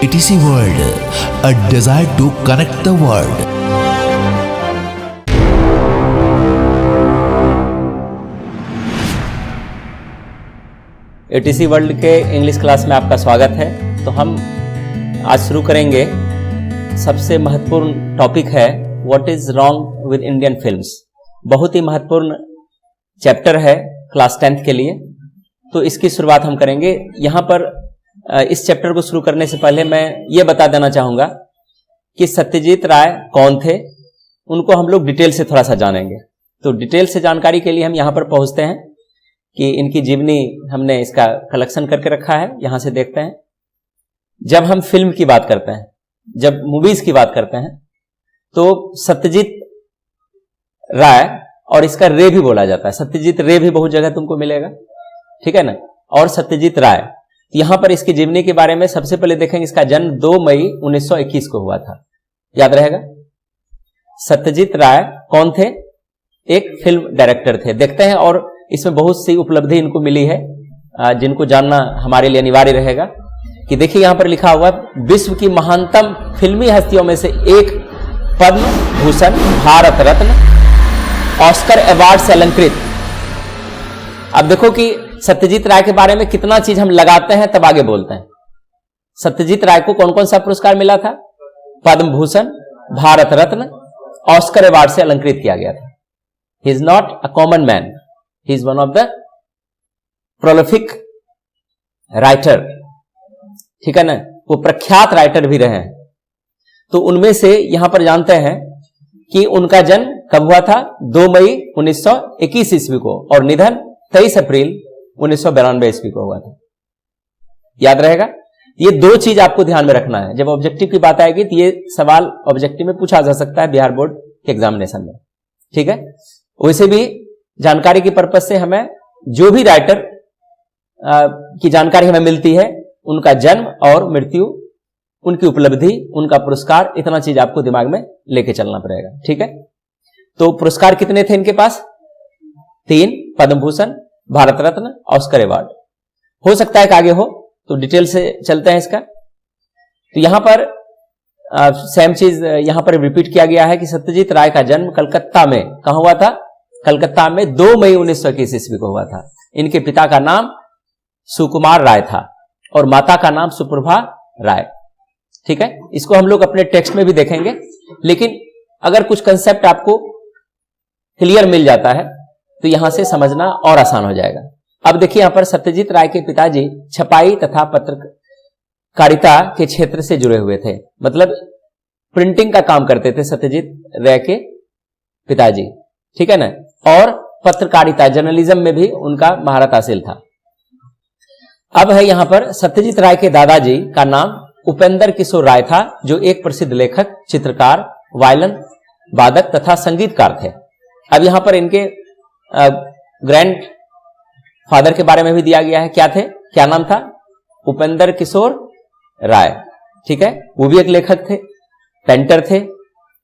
ATC World, a desire to connect the world. ATC world के English class में आपका स्वागत है। तो हम आज शुरू करेंगे। सबसे महत्वपूर्ण टॉपिक है what is wrong with Indian films. बहुत ही महत्वपूर्ण चैप्टर है क्लास 10th के लिए। तो इसकी शुरुआत हम करेंगे। यहाँ पर इस चैप्टर को शुरू करने से पहले मैं ये बता देना चाहूँगा कि सत्यजीत राय कौन थे, उनको हम लोग डिटेल से थोड़ा सा जानेंगे। तो डिटेल से जानकारी के लिए हम यहाँ पर पहुँचते हैं कि इनकी जीवनी हमने इसका कलेक्शन करके रखा है। यहाँ से देखते हैं। जब हम फिल्म की बात करते हैं, जब मूवीज की बात करते हैं, तो सत्यजीत राय और इसका रे भी बोला जाता है। सत्यजीत रे भी बहुत जगह तुमको मिलेगा, ठीक है ना। और सत्यजीत राय, यहां पर इसकी जीवनी के बारे में सबसे पहले देखेंगे। इसका जन्म 2 मई 1921 को हुआ था, याद रहेगा। सत्यजीत राय कौन थे? एक फिल्म डायरेक्टर थे। देखते हैं, और इसमें बहुत सी उपलब्धि इनको मिली है जिनको जानना हमारे लिए अनिवार्य रहेगा। कि देखिए यहां पर लिखा हुआ विश्व की महानतम फिल्मी हस्तियों में से एक, पद्म भूषण, भारत रत्न, ऑस्कर अवार्ड से अलंकृत। अब देखो कि सत्यजीत राय के बारे में कितना चीज हम लगाते हैं तब आगे बोलते हैं। सत्यजीत राय को कौन कौन सा पुरस्कार मिला था? पद्म भूषण, भारत रत्न, ऑस्कर अवार्ड से अलंकृत किया गया था। He is not a common man, he is one of the prolific writer, ठीक है ना। वो प्रख्यात राइटर भी रहे हैं। तो उनमें से यहां पर जानते हैं कि उनका जन्म कब हुआ था? 2 मई 1921 ईस्वी को, और निधन 23 अप्रैल 1992 ईस्वी को हुआ था। याद रहेगा। ये दो चीज आपको ध्यान में रखना है। जब ऑब्जेक्टिव की बात आएगी तो ये सवाल ऑब्जेक्टिव में पूछा जा सकता है बिहार बोर्ड के एग्जामिनेशन में, ठीक है। वैसे भी जानकारी की पर्पज से हमें जो भी राइटर की जानकारी हमें मिलती है, उनका जन्म और मृत्यु, उनकी उपलब्धि, उनका पुरस्कार, इतना चीज आपको दिमाग में लेके चलना पड़ेगा, ठीक है। तो पुरस्कार कितने थे इनके पास? 3, पद्म भूषण, भारत रत्न, ऑस्कर अवार्ड। हो सकता है कि आगे हो, तो डिटेल से चलते हैं इसका। तो यहां पर सेम चीज यहां पर रिपीट किया गया है कि सत्यजीत राय का जन्म कलकत्ता में, कहां हुआ था? कलकत्ता में 2 मई 1921 ईस्वी को हुआ था। इनके पिता का नाम सुकुमार राय था और माता का नाम सुप्रभा राय, ठीक है। इसको हम लोग अपने टेक्स्ट में भी देखेंगे, लेकिन अगर कुछ कंसेप्ट आपको क्लियर मिल जाता है तो यहां से समझना और आसान हो जाएगा। अब देखिए यहां पर सत्यजीत राय के पिताजी छपाई तथा पत्रकारिता के क्षेत्र से जुड़े हुए थे, मतलब प्रिंटिंग का काम करते थे सत्यजीत राय के पिताजी, ठीक है ना। और पत्रकारिता, जर्नलिज्म में भी उनका महारत हासिल था। अब है यहां पर सत्यजीत राय के दादाजी का नाम उपेंद्र किशोर राय था, जो एक प्रसिद्ध लेखक, चित्रकार, वायलिन वादक तथा संगीतकार थे। अब यहां पर इनके ग्रैंड फादर के बारे में भी दिया गया है। क्या थे? क्या नाम था? उपेंद्र किशोर राय, ठीक है। वो भी एक लेखक थे, पेंटर थे,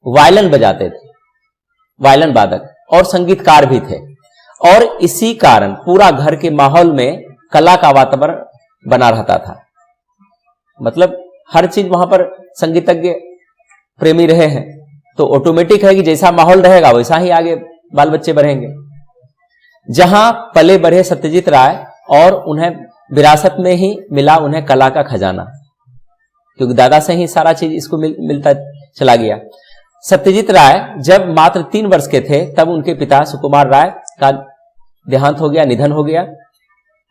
वायलिन बजाते थे, वायलिन वादक और संगीतकार भी थे। और इसी कारण पूरा घर के माहौल में कला का वातावरण बना रहता था। मतलब हर चीज वहां पर संगीतज्ञ प्रेमी रहे हैं, तो ऑटोमेटिक है कि जैसा माहौल रहेगा वैसा ही आगे बाल बच्चे बढ़ेंगे। जहां पले बढ़े सत्यजीत राय, और उन्हें विरासत में ही मिला उन्हें कला का खजाना, क्योंकि दादा से ही सारा चीज इसको मिलता चला गया। सत्यजीत राय जब मात्र 3 वर्ष के थे तब उनके पिता सुकुमार राय का देहांत हो गया, निधन हो गया।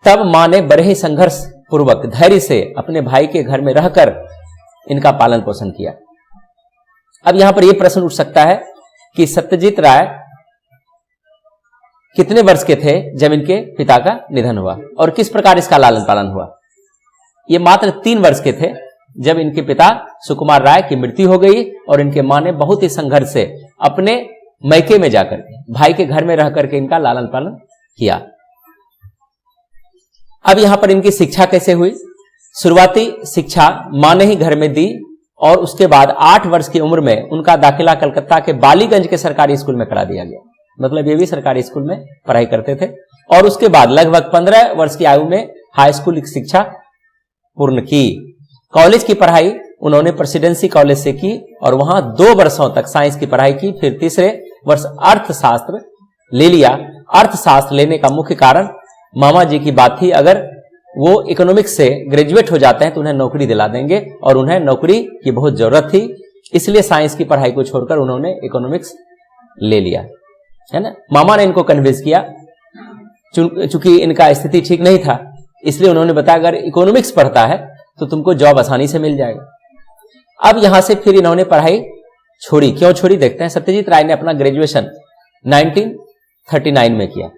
तब मां ने बड़े ही संघर्ष पूर्वक धैर्य से अपने भाई के घर में रहकर इनका पालन पोषण किया। अब यहां पर यह प्रश्न उठ सकता है कि सत्यजीत राय कितने वर्ष के थे जब इनके पिता का निधन हुआ, और किस प्रकार इसका लालन पालन हुआ? ये मात्र 3 वर्ष के थे जब इनके पिता सुकुमार राय की मृत्यु हो गई, और इनके मां ने बहुत ही संघर्ष से अपने मैके में जाकर भाई के घर में रह करके इनका लालन पालन किया। अब यहां पर इनकी शिक्षा कैसे हुई? शुरुआती शिक्षा मां ने ही घर में दी, और उसके बाद 8 वर्ष की उम्र में उनका दाखिला कलकत्ता के बालीगंज के सरकारी स्कूल में करा दिया गया। मतलब ये भी सरकारी स्कूल में पढ़ाई करते थे। और उसके बाद लगभग 15 वर्ष की आयु में हाई स्कूल की शिक्षा पूर्ण की। कॉलेज की पढ़ाई उन्होंने प्रेसिडेंसी कॉलेज से की और वहां 2 वर्षों तक साइंस की पढ़ाई की। फिर तीसरे वर्ष अर्थशास्त्र ले लिया। अर्थशास्त्र लेने का मुख्य कारण मामा जी की बात थी, अगर वो इकोनॉमिक्स से ग्रेजुएट हो जाते हैं तो उन्हें नौकरी दिला देंगे और उन्हें नौकरी की बहुत जरूरत थी, इसलिए साइंस की पढ़ाई को छोड़कर उन्होंने इकोनॉमिक्स ले लिया, है ना। मामा ने इनको कन्विंस किया, चूंकि इनका स्थिति ठीक नहीं था, इसलिए उन्होंने बताया अगर इकोनॉमिक्स पढ़ता है तो तुमको जॉब आसानी से मिल जाएगा। अब यहां से फिर इन्होंने पढ़ाई छोड़ी। क्यों छोड़ी देखते हैं। सत्यजीत राय ने अपना ग्रेजुएशन 1939 में किया,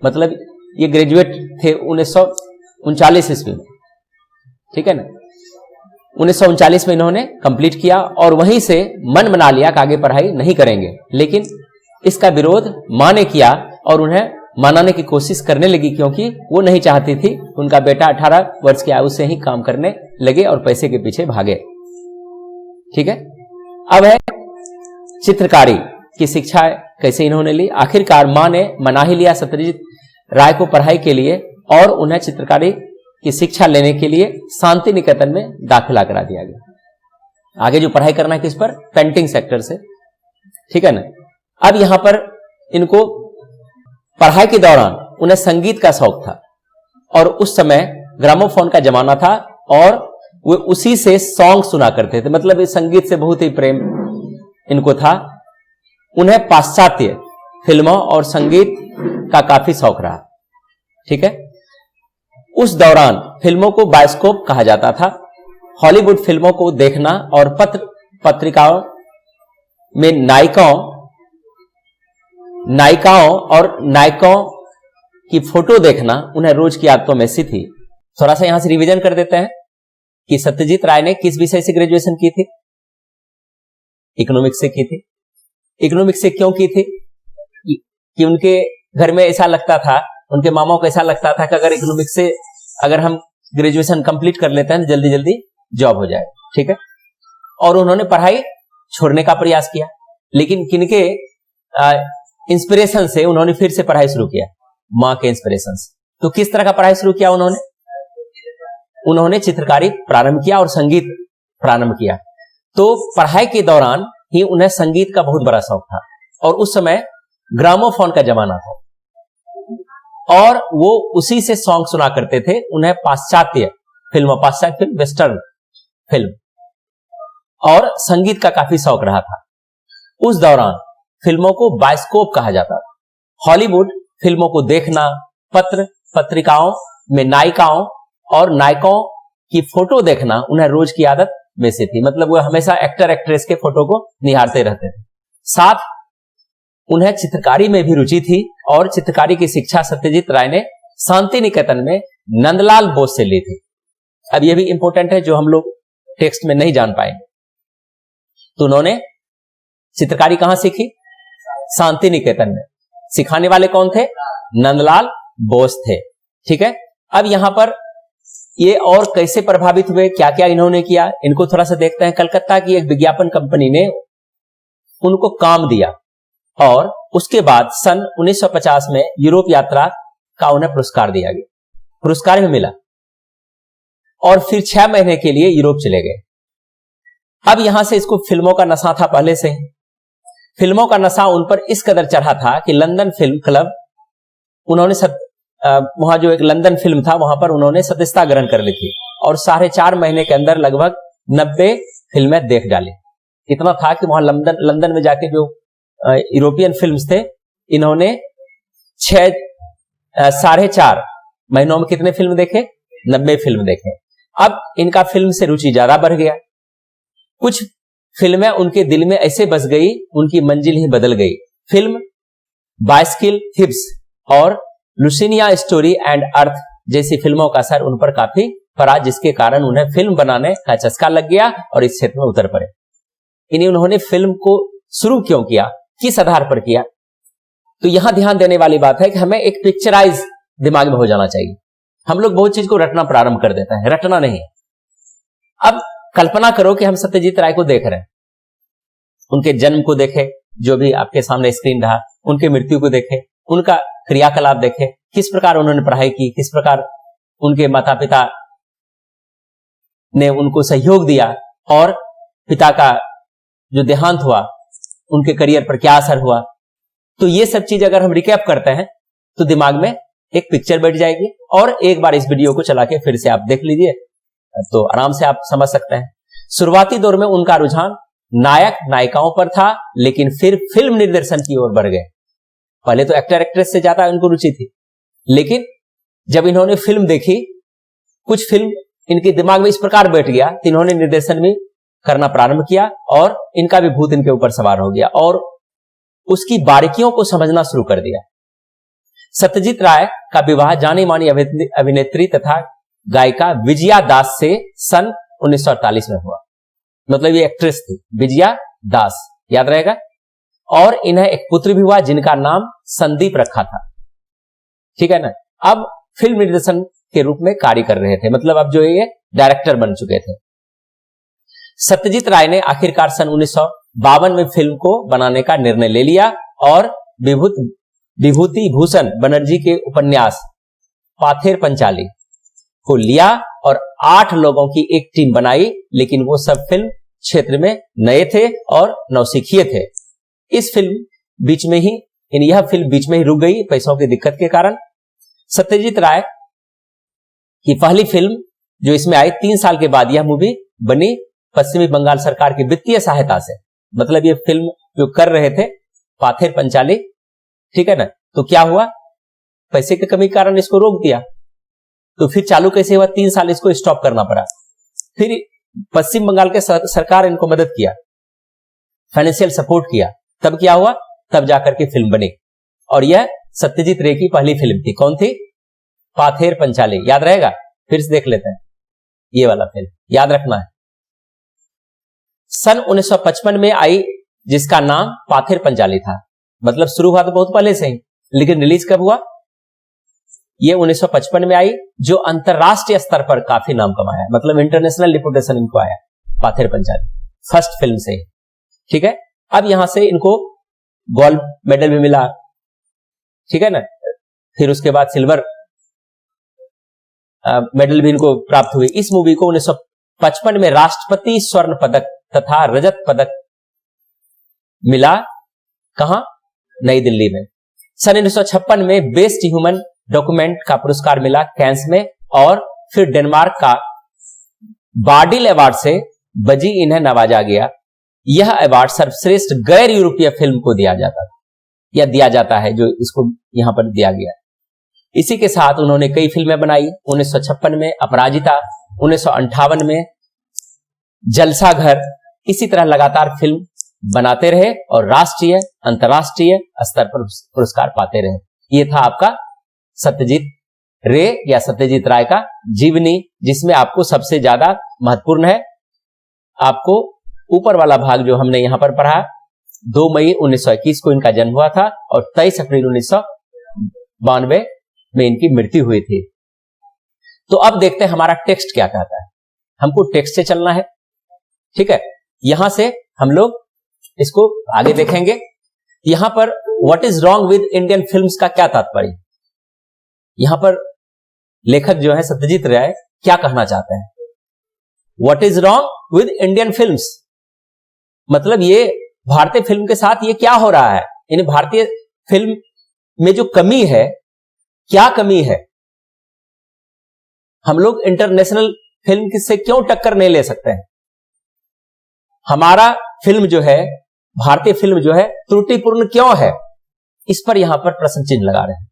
मतलब ये ग्रेजुएट थे 1939 ईस्वी में, ठीक है ना। 1939 में इन्होंने कंप्लीट किया और वहीं से मन बना लिया कि आगे पढ़ाई नहीं करेंगे, लेकिन इसका विरोध मां ने किया और उन्हें मनाने की कोशिश करने लगी, क्योंकि वो नहीं चाहती थी उनका बेटा 18 वर्ष की आयु से ही काम करने लगे और पैसे के पीछे भागे, ठीक है। अब है चित्रकारी की शिक्षा कैसे इन्होंने ली। आखिरकार मां ने मना ही लिया सत्यजीत राय को पढ़ाई के लिए और उन्हें चित्रकारी की शिक्षा लेने के लिए शांति निकेतन में दाखिला करा दिया गया। आगे जो पढ़ाई करना है किस पर, पेंटिंग सेक्टर से, ठीक है ना। अब यहां पर इनको पढ़ाई के दौरान उन्हें संगीत का शौक था और उस समय ग्रामोफोन का जमाना था और वो उसी से सॉन्ग सुना करते थे, मतलब इस संगीत से बहुत ही प्रेम इनको था। उन्हें पाश्चात्य फिल्मों और संगीत का काफी शौक रहा, ठीक है। उस दौरान फिल्मों को बायोस्कोप कहा जाता था। हॉलीवुड फिल्मों को देखना और पत्रिकाओं में नायिकाओं और नायकों की फोटो देखना उन्हें रोज की आदतों में से थी। थोड़ा सा यहां से रिवीजन कर देते हैं कि सत्यजीत राय ने किस विषय से ग्रेजुएशन की थी। इकोनॉमिक्स से की थी। इकोनॉमिक्स से क्यों की थी कि उनके घर में ऐसा लगता था, उनके मामाओं को ऐसा लगता था कि अगर इकोनॉमिक्स से अगर हम ग्रेजुएशन कंप्लीट कर लेते हैं तो जल्दी जल्दी जॉब हो जाए, ठीक है। और उन्होंने पढ़ाई छोड़ने का प्रयास किया, लेकिन किनके इंस्पिरेशन से उन्होंने फिर से पढ़ाई शुरू किया, मां के इंस्पिरेशन से। तो किस तरह का पढ़ाई शुरू किया उन्होंने चित्रकारी प्रारंभ किया और संगीत प्रारंभ किया। तो पढ़ाई के दौरान ही उन्हें संगीत का बहुत बड़ा शौक था और उस समय ग्रामोफोन का जमाना था और वो उसी से सॉन्ग सुना करते थे। उन्हें पाश्चात्य फिल्म, वेस्टर्न फिल्म और संगीत का काफी शौक रहा था। उस दौरान फिल्मों को बायोस्कोप कहा जाता था। हॉलीवुड फिल्मों को देखना, पत्रिकाओं में नायिकाओं और नायकों की फोटो देखना उन्हें रोज की आदत में से थी, मतलब वो हमेशा एक्टर एक्ट्रेस के फोटो को निहारते रहते थे। साथ उन्हें चित्रकारी में भी रुचि थी और चित्रकारी की शिक्षा सत्यजीत राय ने शांति निकेतन में नंदलाल बोस से ली थी। अब यह भी इंपॉर्टेंट है जो हम लोग टेक्स्ट में नहीं जान पाएंगे। तो उन्होंने चित्रकारी कहां सीखी? शांति निकेतन में। सिखाने वाले कौन थे? नंदलाल बोस थे, ठीक है। अब यहां पर ये और कैसे प्रभावित हुए, क्या क्या इन्होंने किया, इनको थोड़ा सा देखते हैं। कलकत्ता की एक विज्ञापन कंपनी ने उनको काम दिया और उसके बाद सन 1950 में यूरोप यात्रा का उन्हें पुरस्कार दिया गया, पुरस्कार भी मिला और फिर 6 महीने के लिए यूरोप चले गए। अब यहां से इसको फिल्मों का नशा था पहले से ही। फिल्मों का नशा उन पर इस कदर चढ़ा था कि लंदन फिल्म क्लब, उन्होंने वहां जो एक लंदन फिल्म था वहां पर उन्होंने सदस्यता ग्रहण कर ली थी और 4.5 महीने के अंदर लगभग 90 फिल्में देख डाली। इतना था कि वहां लंदन में जाके जो यूरोपियन फिल्म्स थे, इन्होंने 4.5 महीनों में कितने फिल्म देखे? 90 फिल्म देखे। अब इनका फिल्म से रुचि ज्यादा बढ़ गया। कुछ फिल्में उनके दिल में ऐसे बस गई, उनकी मंजिल ही बदल गई। फिल्म बाइसिकल थिव्स और लुसिनिया स्टोरी एंड अर्थ जैसी फिल्मों का असर उन पर काफी पड़ा, जिसके कारण उन्हें फिल्म बनाने का चस्का लग गया और इस क्षेत्र में उतर पड़े। इन्हें उन्होंने फिल्म को शुरू क्यों किया, किस आधार पर किया? तो यहां ध्यान देने वाली बात है कि हमें एक पिक्चराइज दिमाग में हो जाना चाहिए। हम लोग बहुत चीज को रटना प्रारंभ कर देते हैं, रटना नहीं। अब कल्पना करो कि हम सत्यजीत राय को देख रहे हैं, उनके जन्म को देखे, जो भी आपके सामने स्क्रीन रहा, उनके मृत्यु को देखे, उनका क्रियाकलाप देखे, किस प्रकार उन्होंने पढ़ाई की, किस प्रकार उनके माता पिता ने उनको सहयोग दिया और पिता का जो देहांत हुआ उनके करियर पर क्या असर हुआ। तो ये सब चीज अगर हम रिकैप करते हैं तो दिमाग में एक पिक्चर बैठ जाएगी, और एक बार इस वीडियो को चला के फिर से आप देख लीजिए तो आराम से आप समझ सकते हैं। शुरुआती दौर में उनका रुझान नायक नायिकाओं पर था, लेकिन फिर फिल्म निर्देशन की ओर बढ़ गए। पहले तो एक्टर एक्ट्रेस से ज्यादा इनको रुचि थी, लेकिन जब इन्होंने फिल्म देखी, कुछ फिल्म इनके दिमाग में इस प्रकार बैठ गया कि इन्होंने निर्देशन भी करना प्रारंभ किया, और इनका भी भूत इनके ऊपर सवार हो गया और उसकी बारीकियों को समझना शुरू कर दिया। सत्यजीत राय का विवाह जानी मानी अभिनेत्री तथा गायिका विजया दास से सन 1948 में हुआ। मतलब ये एक्ट्रेस थी विजया दास, याद रहेगा। और इन्हें एक पुत्र भी हुआ जिनका नाम संदीप रखा था, ठीक है ना। अब फिल्म निर्देशन के रूप में कार्य कर रहे थे, मतलब अब जो ये डायरेक्टर बन चुके थे। सत्यजीत राय ने आखिरकार सन 1952 में फिल्म को बनाने का निर्णय ले लिया और विभूति भूषण बनर्जी के उपन्यास पाथेर पंचाली को लिया और 8 लोगों की एक टीम बनाई, लेकिन वो सब फिल्म क्षेत्र में नए थे और नौसिखिए थे। इस फिल्म बीच में ही यह फिल्म बीच में ही रुक गई पैसों की दिक्कत के कारण। सत्यजीत राय की पहली फिल्म जो इसमें आई 3 साल के बाद यह मूवी बनी पश्चिमी बंगाल सरकार की वित्तीय सहायता से। मतलब ये फिल्म जो कर रहे थे पाथेर पंचाली, ठीक है ना, तो क्या हुआ, पैसे की कमी के कारण इसको रोक दिया। तो फिर चालू कैसे हुआ, 3 साल इसको स्टॉप करना पड़ा। फिर पश्चिम बंगाल के सरकार इनको मदद किया, फाइनेंशियल सपोर्ट किया, तब क्या हुआ, तब जाकर के फिल्म बनी। और यह सत्यजीत रे की पहली फिल्म थी। कौन थी, पाथेर पंचाली, याद रहेगा, फिर से देख लेते हैं। ये वाला फिल्म याद रखना है। सन 1955 में आई जिसका नाम पाथेर पंचाली था। मतलब शुरू हुआ तो बहुत पहले से ही, लेकिन रिलीज कब हुआ, ये 1955 में आई, जो अंतरराष्ट्रीय स्तर पर काफी नाम कमाया। मतलब इंटरनेशनल रिपुटेशन इनको आया पाथेर पंचाली फर्स्ट फिल्म से, ठीक है। अब यहां से इनको गोल्ड मेडल भी मिला, ठीक है ना। फिर उसके बाद सिल्वर मेडल भी इनको प्राप्त हुई। इस मूवी को 1955 में राष्ट्रपति स्वर्ण पदक तथा रजत पदक मिला, कहां, नई दिल्ली में। सन 1956 में बेस्ट ह्यूमन डॉक्यूमेंट का पुरस्कार मिला कैंस में, और फिर डेनमार्क का बार्डिल अवार्ड से बजी इन्हें नवाजा गया। यह अवार्ड सर्वश्रेष्ठ गैर यूरोपीय फिल्म को दिया जाता था, या दिया जाता है, जो इसको यहां पर दिया गया। इसी के साथ उन्होंने कई फिल्में बनाई। 1956 में अपराजिता, 1958 में जलसा घर। इसी तरह लगातार फिल्म बनाते रहे और राष्ट्रीय अंतर्राष्ट्रीय स्तर पर पुरस्कार पाते रहे। यह था आपका सत्यजीत रे या सत्यजीत राय का जीवनी, जिसमें आपको सबसे ज्यादा महत्वपूर्ण है, आपको ऊपर वाला भाग जो हमने यहां पर पढ़ा, 2 मई 1921 को इनका जन्म हुआ था और 23 अप्रैल 1992 में इनकी मृत्यु हुई थी। तो अब देखते हैं हमारा टेक्स्ट क्या कहता है। हमको टेक्स्ट से चलना है, ठीक है। यहां से हम लोग इसको आगे देखेंगे। यहां पर what is wrong with Indian films का क्या तात्पर्य, यहां पर लेखक जो है सत्यजीत राय क्या कहना चाहते हैं। What is wrong with Indian films, मतलब ये भारतीय फिल्म के साथ ये क्या हो रहा है, यानी भारतीय फिल्म में जो कमी है, क्या कमी है। हम लोग इंटरनेशनल फिल्म से क्यों टक्कर नहीं ले सकते हैं। हमारा फिल्म जो है, भारतीय फिल्म जो है, त्रुटिपूर्ण क्यों है, इस पर यहां पर प्रश्न चिन्ह लगा रहे हैं।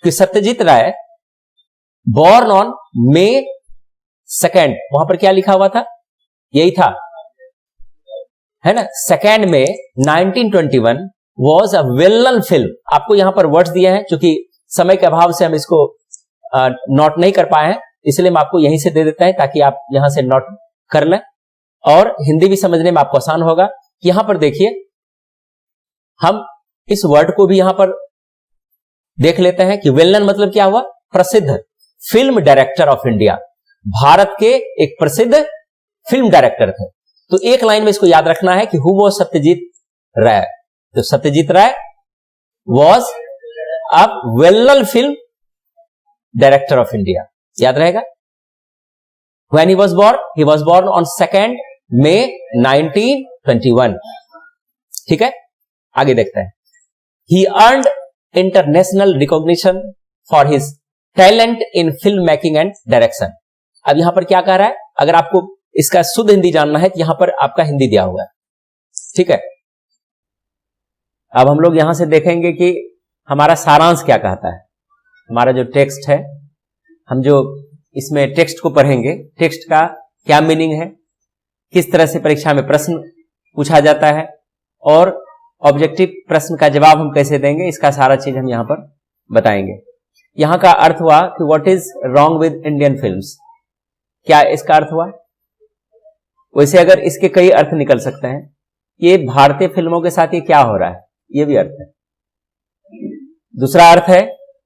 कि सत्यजीत राय बॉर्न ऑन May 2, वहां पर क्या लिखा हुआ था, यही था, है ना, 2 May 1921 was a well known film. आपको यहां पर वर्ड्स दिए हैं, क्योंकि समय के अभाव से हम इसको नोट नहीं कर पाए हैं, इसलिए हम आपको यहीं से दे देते हैं ताकि आप यहां से नोट कर लें और हिंदी भी समझने में आपको आसान होगा। यहां पर देखिए, हम इस वर्ड को भी यहां पर देख लेते हैं कि वेल नोन मतलब क्या हुआ, प्रसिद्ध film director of India, Bharat के एक प्रसिद्ध फिल्म डायरेक्टर थे। तो एक लाइन में इसको याद रखना है कि हु वाज सत्यजीत राय। तो Satyajit Ray was a well known film director of India, याद रहेगा। When he was born on 2nd May 1921. ठीक है, आगे देखते हैं. He earned international recognition for his talent in film making and direction. अब यहां पर क्या कह रहा है, अगर आपको इसका शुद्ध हिंदी जानना है तो यहां पर आपका हिंदी दिया हुआ है. ठीक है, अब हम लोग यहां से देखेंगे कि हमारा सारांश क्या कहता है. हमारा जो टेक्स्ट है, हम जो इसमें टेक्स्ट को पढ़ेंगे, टेक्स्ट का क्या मीनिंग है, किस तरह से परीक्षा में प्रश्न पूछा जाता है और ऑब्जेक्टिव प्रश्न का जवाब हम कैसे देंगे, इसका सारा चीज हम यहां पर बताएंगे. यहां का अर्थ हुआ कि what is wrong with Indian films. क्या इसका अर्थ हुआ? वैसे अगर इसके कई अर्थ निकल सकते हैं. ये भारतीय फिल्मों के साथ ये क्या हो रहा है, ये भी अर्थ है. दूसरा अर्थ है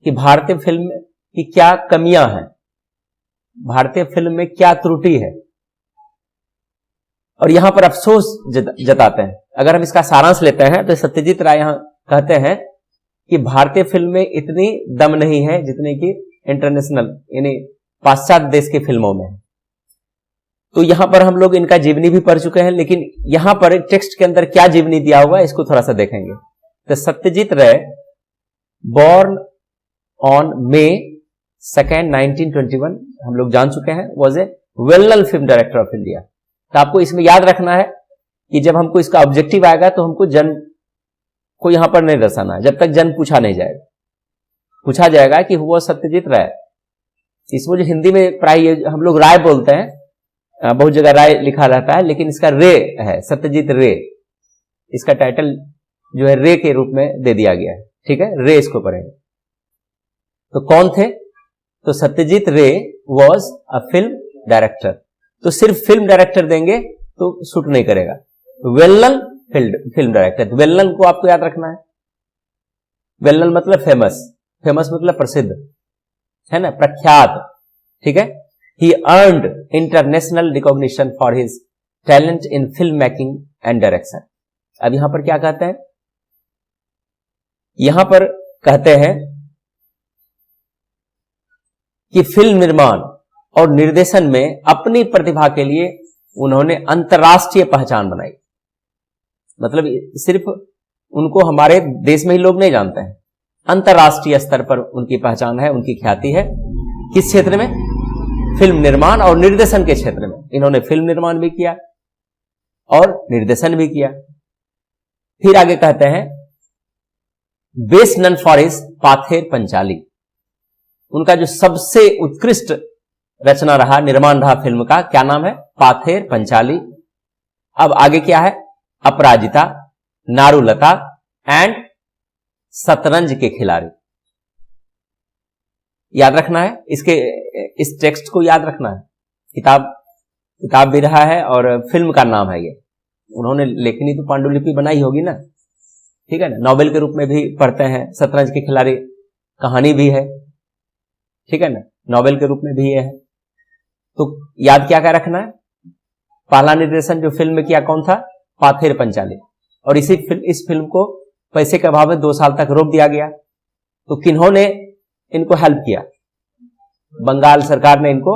कि भारतीय फिल्म की क्या कमियां हैं, भारतीय फिल्म में क्या त्रुटि है, और यहां पर अफसोस जताते हैं. अगर हम इसका सारांश लेते हैं तो सत्यजीत राय यहां कहते हैं कि भारतीय फिल्म में इतनी दम नहीं है जितने की इंटरनेशनल यानी पाश्चात्य देश की फिल्मों में. तो यहां पर हम लोग इनका जीवनी भी पढ़ चुके हैं, लेकिन यहां पर टेक्स्ट के अंदर क्या जीवनी दिया हुआ है इसको थोड़ा सा देखेंगे. तो सत्यजीत राय बॉर्न ऑन May 2nd 1921 हम लोग जान चुके हैं, was a well known film director of India. तो आपको इसमें याद रखना है कि जब हमको इसका ऑब्जेक्टिव आएगा तो हमको जन को यहां पर नहीं दर्शाना है, जब तक जन पूछा नहीं जाएगा. पूछा जाएगा कि वो सत्यजीत राय. इसमें जो हिंदी में प्राय हम लोग राय बोलते हैं, बहुत जगह राय लिखा रहता है, लेकिन इसका रे है, सत्यजीत रे. इसका टाइटल जो है रे के रूप में दे दिया गया है. ठीक है, रे इसको पढ़ेंगे. तो कौन थे? तो सत्यजीत रे वॉज अ फिल्म डायरेक्टर. तो सिर्फ फिल्म डायरेक्टर देंगे तो सूट नहीं करेगा. Well known film director. Well known को आपको याद रखना है. वेल नोन मतलब फेमस, फेमस मतलब प्रसिद्ध है ना, प्रख्यात. ठीक है. He earned international recognition for his talent in film making and direction. अब यहां पर क्या कहते हैं? यहां पर कहते हैं कि फिल्म निर्माण और निर्देशन में अपनी प्रतिभा के लिए उन्होंने अंतर्राष्ट्रीय पहचान बनाई. मतलब सिर्फ उनको हमारे देश में ही लोग नहीं जानते हैं, अंतर्राष्ट्रीय स्तर पर उनकी पहचान है, उनकी ख्याति है. किस क्षेत्र में? फिल्म निर्माण और निर्देशन के क्षेत्र में. इन्होंने फिल्म निर्माण भी किया और निर्देशन भी किया. फिर आगे कहते हैं best known for his Pather Panchali. उनका जो सबसे उत्कृष्ट रचना रहा, निर्माण रहा फिल्म का, क्या नाम है? पाथेर पंचाली. अब आगे क्या है? अपराजिता, नारुलता एंड शतरंज के खिलाड़ी. याद रखना है, इस टेक्स्ट को याद रखना है. किताब भी रहा है और फिल्म का नाम है ये. उन्होंने लेखनी तो पांडुलिपि बनाई होगी ना, ठीक है ना, नॉवेल के रूप में भी पढ़ते हैं. शतरंज के खिलाड़ी कहानी भी है, ठीक है ना, नॉवेल के रूप में भी ये है. तो याद क्या क्या रखना है? पहला निर्देशन जो फिल्म में किया कौन था? पाथेर पंचाली. और इस फिल्म को पैसे के अभाव में 2 साल तक रोक दिया गया. तो किन्होंने इनको हेल्प किया? बंगाल सरकार ने इनको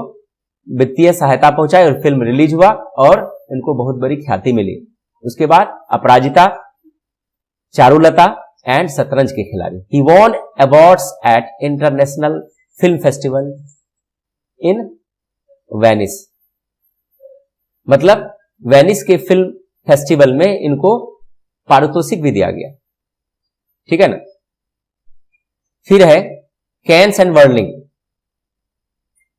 वित्तीय सहायता पहुंचाई और फिल्म रिलीज हुआ और इनको बहुत बड़ी ख्याति मिली. उसके बाद अपराजिता, Charulata and Shatranj ke Khiladi. He won awards at international film festival in Venice. मतलब वेनिस के फिल्म फेस्टिवल में इनको पारितोषिक भी दिया गया. ठीक है ना. फिर है कैन्स एंड बर्लिन.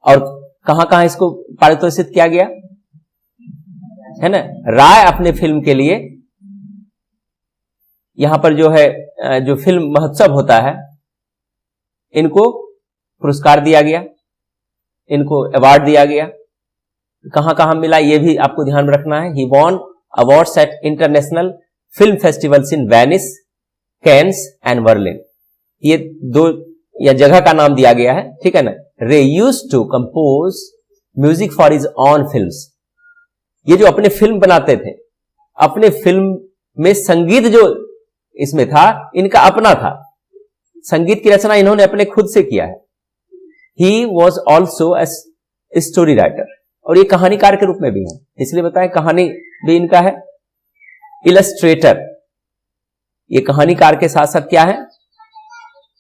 और कहां इसको पारितोषित किया गया है ना? राय अपने फिल्म के लिए यहां पर जो है, जो फिल्म महोत्सव होता है, इनको पुरस्कार दिया गया, इनको अवार्ड दिया गया. कहां मिला ये भी आपको ध्यान में रखना है. He won awards at international film festivals in Venice, Cannes and Berlin. ये 2 या जगह का नाम दिया गया है. ठीक है ना. Ray used to compose music for his own films. ये जो अपने फिल्म बनाते थे, अपने फिल्म में संगीत जो इसमें था, इनका अपना था. संगीत की रचना इन्होंने अपने खुद से किया है. He was also a story writer. और ये कहानीकार के रूप में भी है, इसलिए बताएं कहानी भी इनका है। इलस्ट्रेटर, ये कहानीकार के साथ साथ क्या है?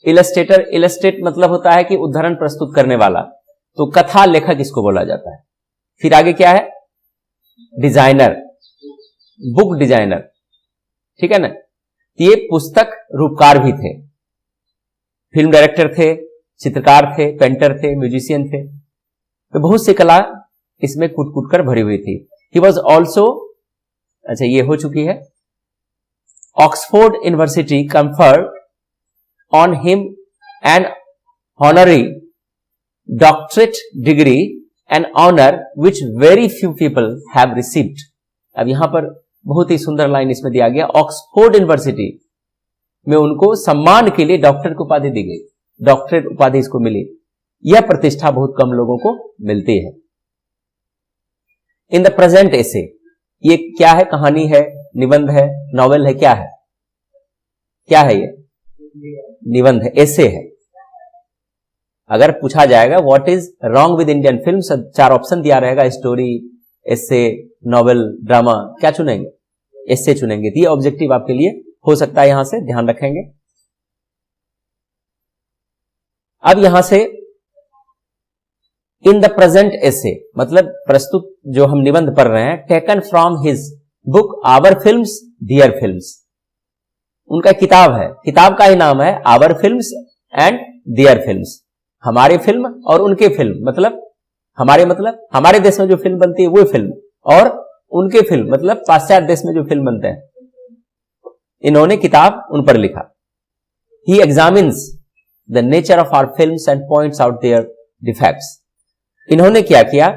इलस्ट्रेटर। इलस्ट्रेट मतलब होता है कि उदाहरण प्रस्तुत करने वाला, तो कथा लेखक इसको बोला जाता है। फिर आगे क्या है? डिजाइनर, बुक डिजाइनर, ठीक है ना। ये पुस्तक रूपकार भी थे, फिल्म डायरेक्टर थे, चित्रकार थे, पेंटर थे, म्यूजिशियन थे, तो बहुत सी कला इसमें कूट कूट कर भरी हुई थी। ही वॉज ऑल्सो, अच्छा ये हो चुकी है। Oxford University conferred on him an honorary doctorate degree, an honour which very few people have received. अब यहां पर बहुत ही सुंदर लाइन इसमें दिया गया, ऑक्सफोर्ड यूनिवर्सिटी में उनको सम्मान के लिए डॉक्टर की उपाधि दी गई, डॉक्टरेट उपाधि इसको मिली। यह प्रतिष्ठा बहुत कम लोगों को मिलती है। इन द प्रेजेंट एसे, ये क्या है? कहानी है, निबंध है, नॉवेल है, क्या है? क्या है ये? निबंध है, एसे है। अगर पूछा जाएगा what is wrong with Indian film, 4 option दिया रहेगा, स्टोरी, एसे, नॉवेल, ड्रामा, क्या चुनेंगे? एसे चुनेंगे। तो ये ऑब्जेक्टिव आपके लिए हो सकता है, यहां से ध्यान रखेंगे। अब यहां से इन द प्रेजेंट एसे मतलब प्रस्तुत जो हम निबंध पढ़ रहे हैं, taken from his book our films their films. उनका किताब है, किताब का ही नाम है our films and their films, हमारे फिल्म और उनके फिल्म। मतलब हमारे देश में जो फिल्म बनती है वो फिल्म, और उनके फिल्म मतलब पाश्चात्य देश में जो फिल्म बनते हैं, इन्होंने किताब उन पर लिखा। He examines the nature of our films and points out their defects. इन्होंने क्या किया?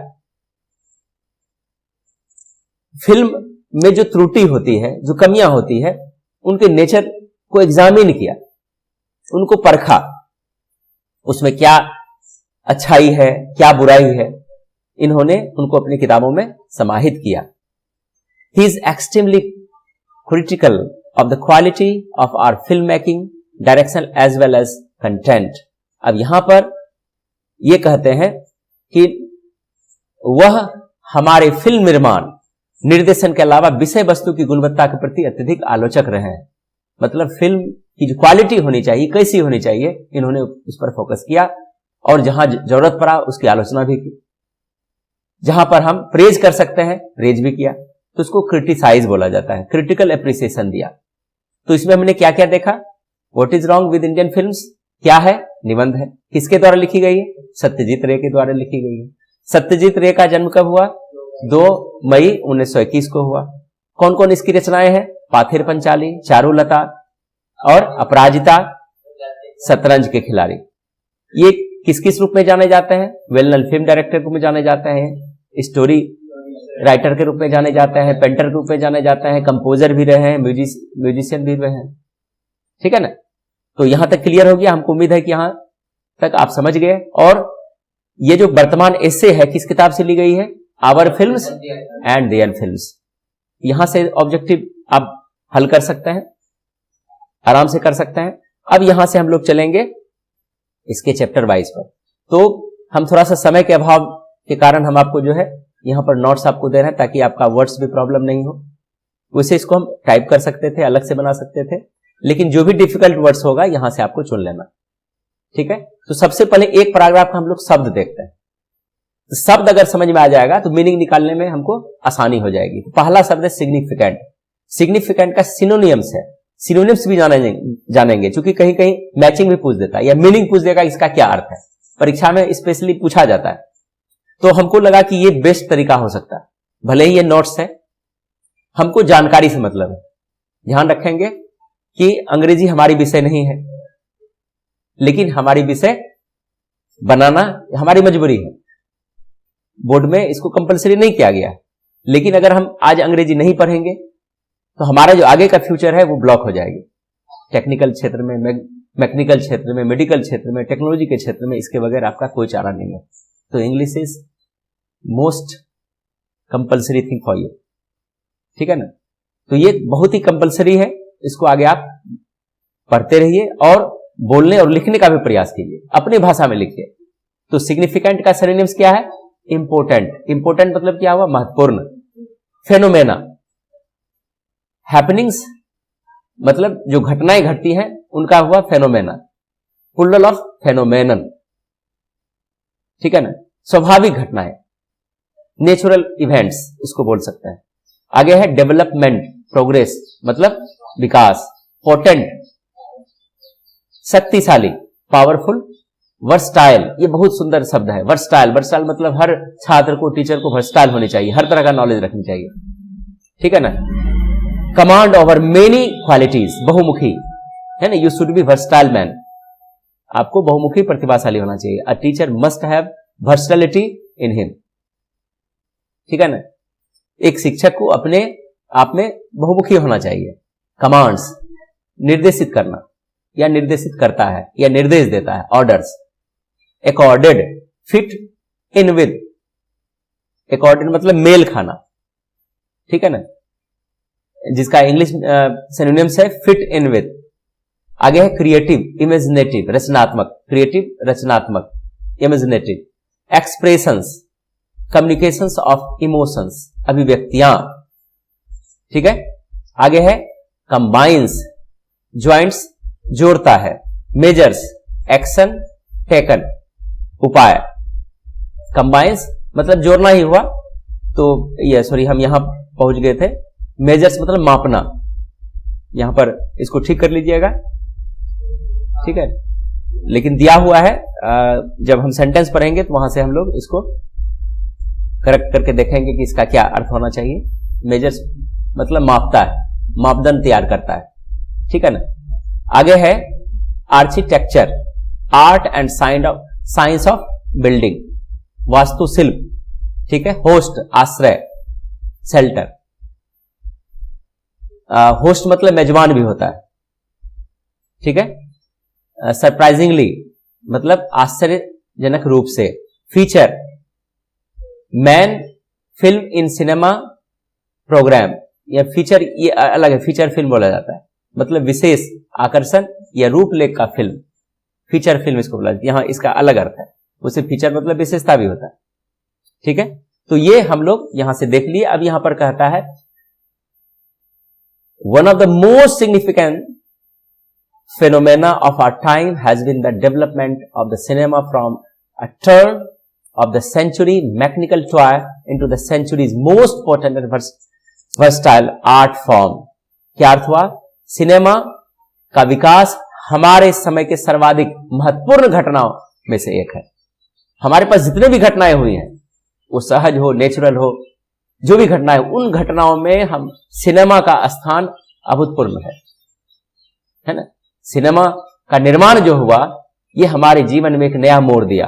फिल्म में जो त्रुटि होती है, जो कमियां होती है, उनके नेचर को एग्जामिन किया, उनको परखा, उसमें क्या अच्छाई है, क्या बुराई है, इन्होंने उनको अपनी किताबों में समाहित किया। He is extremely critical of the quality of our film making, direction as well as content. अब यहां पर यह कहते हैं कि वह हमारे फिल्म निर्माण, निर्देशन के अलावा विषय वस्तु की गुणवत्ता के प्रति अत्यधिक आलोचक रहे हैं। मतलब फिल्म की जो क्वालिटी होनी चाहिए, कैसी होनी चाहिए, इन्होंने उस पर फोकस किया, और जहां जरूरत पड़ा उसकी आलोचना भी की। जहां पर हम प्रेज कर सकते हैं, प्रेज भी किया, तो उसको क्रिटिसाइज बोला जाता है, क्रिटिकल एप्रिसिएशन दिया। तो इसमें हमने क्या क्या देखा? What is wrong with Indian films क्या है? निबंध है। किसके द्वारा लिखी गई है? सत्यजीत रे के द्वारा लिखी गई है। सत्यजीत रे का जन्म कब हुआ? 2 मई 1921 को हुआ। कौन कौन इसकी रचनाएं हैं? पाथिर पंचाली, चारुलता और अपराजिता, शतरंज के खिलाड़ी। ये किस किस रूप में जाने जाते हैं? वेल नोन फिल्म डायरेक्टर के रूप में जाने जाते हैं, स्टोरी राइटर के रूप में जाने जाते हैं, पेंटर के रूप में जाने जाते हैं, कंपोजर भी रहे हैं, म्यूजिशियन भी रहे हैं। ठीक है ना। तो यहां तक क्लियर हो गया। हमको उम्मीद है कि यहां तक आप समझ गए। और ये जो वर्तमान एसे है किस किताब से ली गई है? Our films and their films. यहां से ऑब्जेक्टिव आप हल कर सकते हैं, आराम से कर सकते हैं। अब यहां से हम लोग चलेंगे इसके चैप्टर वाइज पर। तो हम थोड़ा सा समय के अभाव के कारण हम आपको जो है यहां पर नोट्स आपको दे रहे हैं, ताकि आपका वर्ड्स भी प्रॉब्लम नहीं हो। वैसे इसको हम टाइप कर सकते थे, अलग से बना सकते थे, लेकिन जो भी डिफिकल्ट वर्ड्स होगा यहां से आपको चुन लेना। ठीक है। तो सबसे पहले एक पैराग्राफ में हम लोग शब्द देखते हैं। तो शब्द अगर समझ में आ जाएगा तो मीनिंग निकालने में हमको आसानी हो जाएगी। तो पहला शब्द है सिग्निफिकेंट। सिग्निफिकेंट का सिनोनियम्स है, सिनोनिम्स भी जानेंगे, क्योंकि कहीं कहीं मैचिंग भी पूछ देता है या मीनिंग पूछ देगा, इसका क्या अर्थ है, परीक्षा में स्पेशली पूछा जाता है। तो हमको लगा कि ये बेस्ट तरीका हो सकता है। भले ही ये नोट्स है, हमको जानकारी से मतलब है। ध्यान रखेंगे कि अंग्रेजी हमारी विषय नहीं है, लेकिन हमारी विषय बनाना हमारी मजबूरी है। बोर्ड में इसको कंपलसरी नहीं किया गया, लेकिन अगर हम आज अंग्रेजी नहीं पढ़ेंगे तो हमारा जो आगे का फ्यूचर है वो ब्लॉक हो जाएगी। टेक्निकल क्षेत्र में, मैकेनिकल क्षेत्र में, मेडिकल क्षेत्र में, टेक्नोलॉजी के क्षेत्र में, इसके बगैर आपका कोई चारा नहीं है। तो English is most compulsory thing for you. ठीक है ना। तो ये बहुत ही कंपलसरी है, इसको आगे आप पढ़ते रहिए और बोलने और लिखने का भी प्रयास कीजिए, अपनी भाषा में लिखिए। तो सिग्निफिकेंट का सिनोनिम्स क्या है? इंपोर्टेंट मतलब क्या हुआ? महत्वपूर्ण। फेनोमेना, हैपनिंग्स मतलब जो घटनाएं घटती हैं उनका हुआ फेनोमेना, प्लूरल ऑफ फेनोमेनन, ठीक है ना, स्वाभाविक घटनाएं, नेचुरल इवेंट्स उसको बोल सकते हैं। आगे है डेवलपमेंट, प्रोग्रेस मतलब विकास। पोटेंट शक्तिशाली, पावरफुल। वर्सटाइल, ये बहुत सुंदर शब्द है, वर्सटाइल मतलब हर छात्र को, टीचर को वर्सटाइल होनी चाहिए, हर तरह का नॉलेज रखनी चाहिए, ठीक है ना। कमांड ओवर मेनी क्वालिटीज, बहुमुखी है ना, you should be versatile man, आपको बहुमुखी प्रतिभाशाली होना चाहिए। A teacher must have versatility in him, ठीक है ना। एक शिक्षक को अपने आप में बहुमुखी होना चाहिए। कमांड्स, निर्देशित करना या निर्देशित करता है या निर्देश देता है, orders. Accorded, fit in with, accorded मतलब मेल खाना, ठीक है ना, जिसका इंग्लिश सिनोनिम्स है फिट इन विद। आगे है क्रिएटिव, इमेजिनेटिव रचनात्मक, क्रिएटिव रचनात्मक, imaginative. Expressions, communications of emotions, अभिव्यक्तियां, ठीक है। आगे है कंबाइंस, ज्वाइंट्स जोड़ता है। मेजर्स, एक्शन टेकन, उपाय। कंबाइंस मतलब जोड़ना ही हुआ, तो ये सॉरी हम यहां पहुंच गए थे। मेजर्स मतलब मापना, यहां पर इसको ठीक कर लीजिएगा, ठीक है। लेकिन दिया हुआ है, जब हम सेंटेंस पढ़ेंगे तो वहां से हम लोग इसको करेक्ट करके देखेंगे कि इसका क्या अर्थ होना चाहिए। मेजर्स मतलब मापता है, मापदंड तैयार करता है, ठीक है ना। आगे है architecture, art and science of building, वास्तुशिल्प, ठीक है। होस्ट, आश्रय, शेल्टर। होस्ट मतलब मेजबान भी होता है, ठीक है। सरप्राइजिंगली मतलब आश्चर्यजनक रूप से। Feature, man film in cinema programme, या फीचर ये अलग है, फीचर फिल्म बोला जाता है, मतलब विशेष आकर्षण या रूपलेख का फिल्म, फीचर फिल्म इसको बोला जाता है। यहां इसका अलग अर्थ है, उसे फीचर मतलब विशेषता भी होता है, ठीक है। तो ये हम लोग यहां से देख लिए। अब यहां पर कहता है one of the most significant phenomena of our time has been the development of the cinema from a turn of the century mechanical toy into the century's most potent and versatile art form. क्या अर्थ हुआ? Cinema का विकास हमारे समय के सर्वाधिक महत्वपूर्ण घटनाओं में से एक है। हमारे पास जितने भी घटनाएं हुई हैं, वो सहज हो, नेचुरल हो, जो भी घटनाएं, उन घटनाओं में हम सिनेमा का स्थान अभूतपूर्व है ना। सिनेमा का निर्माण जो हुआ, ये हमारे जीवन में एक नया मोड़ दिया।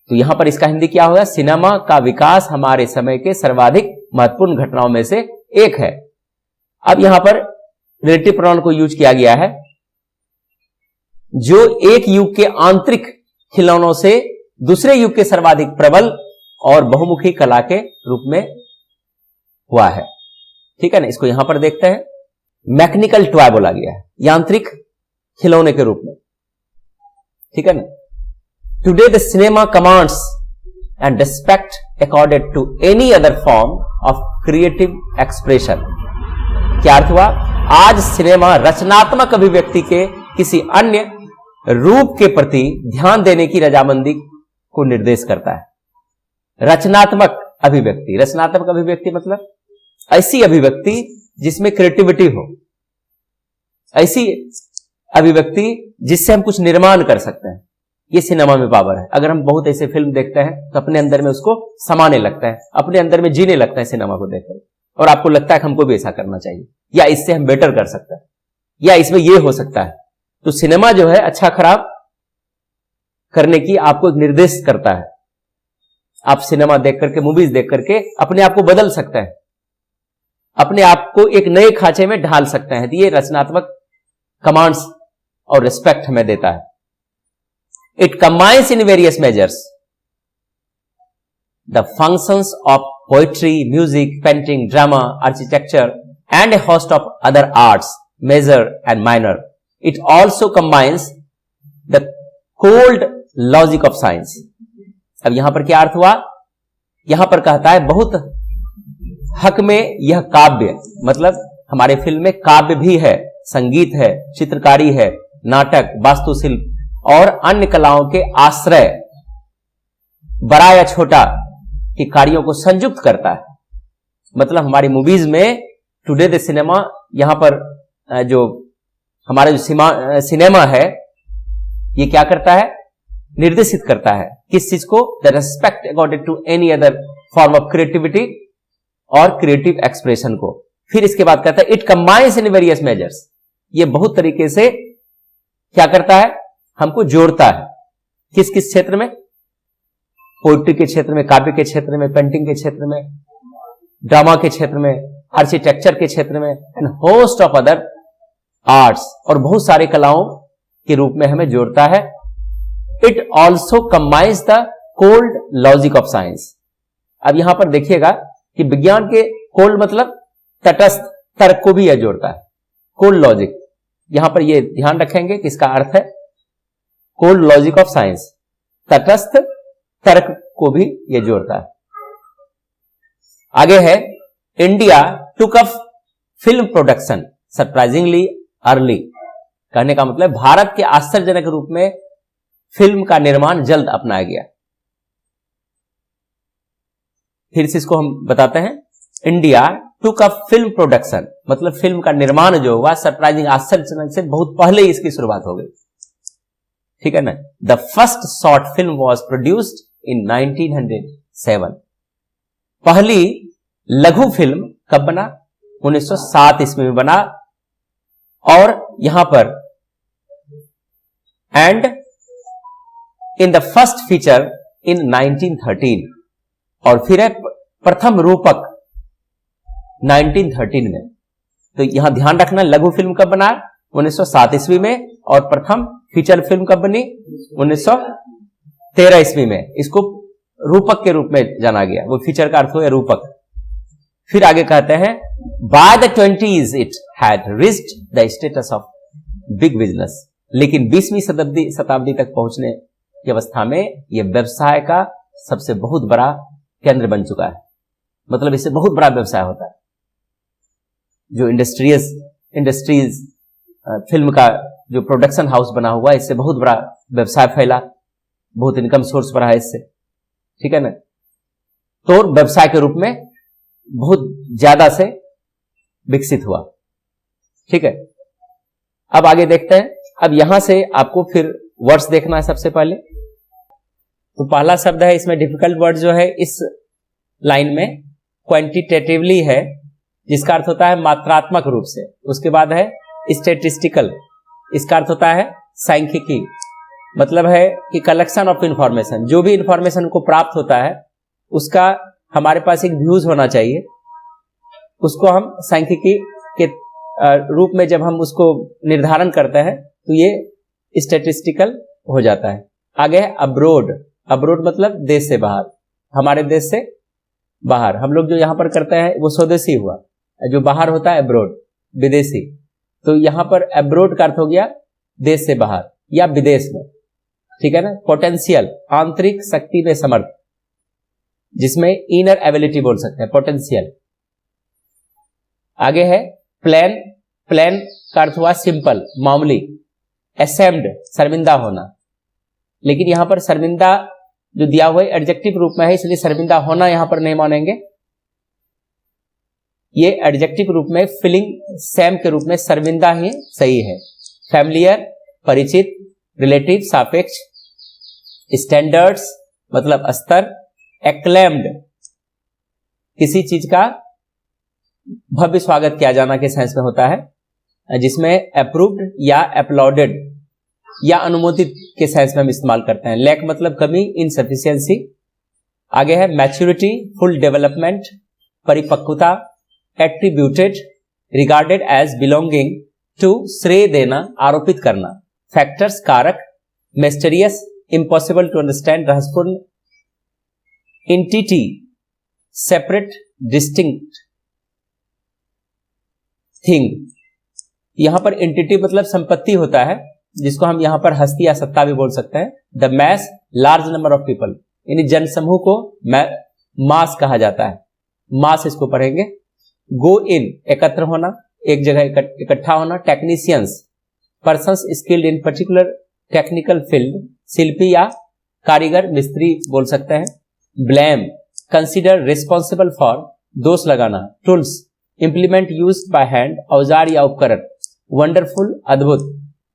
तो यहां पर इसका हिंदी क्या होगा? सिनेमा का विकास हमारे समय के सर्वाधिक महत्वपूर्ण घटनाओं में से एक है। अब यहां पर रिलेटिव प्रोनाउन को यूज किया गया है, जो एक युग के आंतरिक खिलौनों से दूसरे युग के सर्वाधिक प्रबल और बहुमुखी कला के रूप में हुआ है, ठीक है ना। इसको यहां पर देखते हैं, मैकेनिकल टॉय बोला गया है, यांत्रिक खिलौने के रूप में, ठीक है ना। Today the cinema commands and respect accorded to any other form of creative expression. क्या अर्थ हुआ? आज सिनेमा रचनात्मक अभिव्यक्ति के किसी अन्य रूप के प्रति ध्यान देने की रजामंदी को निर्देश करता है। रचनात्मक अभिव्यक्ति मतलब ऐसी अभिव्यक्ति जिसमें क्रिएटिविटी हो, ऐसी अभिव्यक्ति जिससे हम कुछ निर्माण कर सकते हैं। ये सिनेमा में पावर है। अगर हम बहुत ऐसे फिल्म देखते हैं तो अपने अंदर में उसको समाने लगता है, अपने अंदर में जीने लगता है सिनेमा को देखकर, और आपको लगता है कि हमको भी ऐसा करना चाहिए, या इससे हम बेटर कर सकते हैं, या इसमें ये हो सकता है। तो सिनेमा जो है अच्छा खराब करने की आपको एक निर्देश करता है। आप सिनेमा देख करके, मूवीज देख करके अपने आप को बदल सकते हैं, अपने आप को एक नए खांचे में ढाल सकते हैं। तो ये रचनात्मक कमांड्स और रिस्पेक्ट हमें देता है। It combines in various measures the functions of poetry, music, painting, drama, architecture and a host of other arts, major and minor. It also combines the cold logic of science अब यहां पर क्या अर्थ हुआ? यहां पर कहता है बहुत हक में यह काव्य, मतलब हमारे फिल्म में काव्य भी है, संगीत है, चित्रकारी है, नाटक, वास्तुशिल्प और अन्य कलाओं के आश्रय बड़ा या छोटा के कार्यों को संयुक्त करता है। मतलब हमारी मूवीज में टुडे द सिनेमा, यहां पर जो हमारा जो सिनेमा है ये क्या करता है? निर्देशित करता है किस चीज को? The respect according to any other form of creativity और क्रिएटिव एक्सप्रेशन को। फिर इसके बाद कहता है it combines in various measures, ये बहुत तरीके से क्या करता है? हमको जोड़ता है। किस किस क्षेत्र में? पोइट्री के क्षेत्र में, काव्य के क्षेत्र में, पेंटिंग के क्षेत्र में, ड्रामा के क्षेत्र में, आर्किटेक्चर के क्षेत्र में, and host of other arts, और बहुत सारे कलाओं के रूप में हमें जोड़ता है। It also combines the cold logic of science. अब यहां पर देखिएगा कि विज्ञान के कोल्ड मतलब तटस्थ तर्क को भी यह जोड़ता है। कोल्ड लॉजिक, यहां पर यह ध्यान रखेंगे कि इसका अर्थ है कोल्ड लॉजिक ऑफ साइंस, तटस्थ तर्क को भी यह जोड़ता है। आगे है India took up film production surprisingly early. कहने का मतलब भारत के आश्चर्यजनक रूप में फिल्म का निर्माण जल्द अपनाया गया। फिर से इसको हम बताते हैं। India took up film production मतलब फिल्म का निर्माण जो हुआ सरप्राइजिंग, आश्चर्यजनक से बहुत पहले इसकी शुरुआत हो गई। ठीक है ना। The first short film was produced in 1907। पहली लघु फिल्म कब बना? 1907 ईस्वी में बना। और यहां पर and in the first feature in 1913, और फिर है प्रथम रूपक 1913 में। तो यहां ध्यान रखना लघु फिल्म कब बना? 1907 ईस्वी में, और प्रथम फीचर फिल्म कब बनी? 1913 ईस्वी में। इसको रूपक के रूप में जाना गया, वो फीचर का अर्थ हो रूपक। फिर आगे कहते हैं by the 20s it had reached the status of big business. लेकिन 20वीं शताब्दी तक पहुंचने की अवस्था में यह व्यवसाय का सबसे बहुत बड़ा केंद्र बन चुका है। मतलब इससे बहुत बड़ा व्यवसाय होता है। जो इंडस्ट्रीज फिल्म का जो प्रोडक्शन हाउस बना हुआ है, इससे बहुत बड़ा व्यवसाय फैला, बहुत इनकम सोर्स बढ़ा है इससे। ठीक है ना। तो व्यवसाय के रूप में बहुत ज्यादा से विकसित हुआ। ठीक है। अब आगे देखते हैं। अब यहां से आपको फिर वर्ड्स देखना है सबसे पहले। तो पहला शब्द है इसमें डिफिकल्ट वर्ड जो है इस लाइन में क्वांटिटेटिवली है, जिसका अर्थ होता है मात्रात्मक रूप से। उसके बाद है स्टैटिस्टिकल, इसका अर्थ होता है सांख्यिकी, मतलब है कि कलेक्शन ऑफ इंफॉर्मेशन। जो भी इंफॉर्मेशन को प्राप्त होता है उसका हमारे पास एक व्यूज होना चाहिए, उसको हम सांख्यिकी के रूप में जब हम उसको निर्धारण करते हैं तो ये स्टैटिस्टिकल हो जाता है। आगे है अब्रोड। अब्रोड मतलब देश से बाहर, हमारे देश से बाहर। हम लोग जो यहां पर करते हैं वो स्वदेशी हुआ, जो बाहर होता है अब्रोड, विदेशी। तो यहां पर अब्रोड का अर्थ हो गया देश से बाहर या विदेश में। ठीक है ना। पोटेंशियल, आंतरिक शक्ति में समर्थ, जिसमें इनर एबिलिटी बोल सकते हैं, पोटेंशियल। आगे है प्लान। प्लान का अर्थ हुआ सिंपल, मामूली। असेम्ड, शर्मिंदा होना। लेकिन यहां पर शर्मिंदा जो दिया हुआ है एडजेक्टिव रूप में है, इसलिए शर्मिंदा होना यहां पर नहीं मानेंगे। ये एडजेक्टिव रूप में फीलिंग सैम के रूप में शर्मिंदा ही सही है। फैमिलियर, परिचित, रिलेटिव, सापेक्ष। स्टैंडर्ड्स मतलब स्तर। एक्लेम्ड, किसी चीज का भव्य स्वागत किया जाना के सेंस में होता है, जिसमें अप्रूव्ड या अपलॉडेड या अनुमोदित के सेंस में हम इस्तेमाल करते हैं। लैक मतलब कमी, इनसफिशियंसी। आगे है मैच्योरिटी, फुल डेवलपमेंट, परिपक्वता। Attributed, regarded as belonging to, श्रेय देना, आरोपित करना। फैक्टर्स, कारक। मिस्टीरियस, इम्पॉसिबल टू अंडरस्टैंड, रहस्यपूर्ण। Entity, separate, distinct thing. यहां पर एंटिटी मतलब संपत्ति होता है, जिसको हम यहां पर हस्ती या सत्ता भी बोल सकते हैं। The mass, large number of people, यानी जनसमूह को मास कहा जाता है, मास इसको पढ़ेंगे। गो इन, एकत्र होना, एक जगह इकट्ठा होना। Technicians, persons skilled in particular technical field, शिल्पी या कारीगर, मिस्त्री बोल सकते हैं। ब्लेम, कंसिडर, रिस्पॉन्सिबल फॉर, दोष लगाना। Tools, implement used by hand, औजार या उपकरण। वंडरफुल, अद्भुत।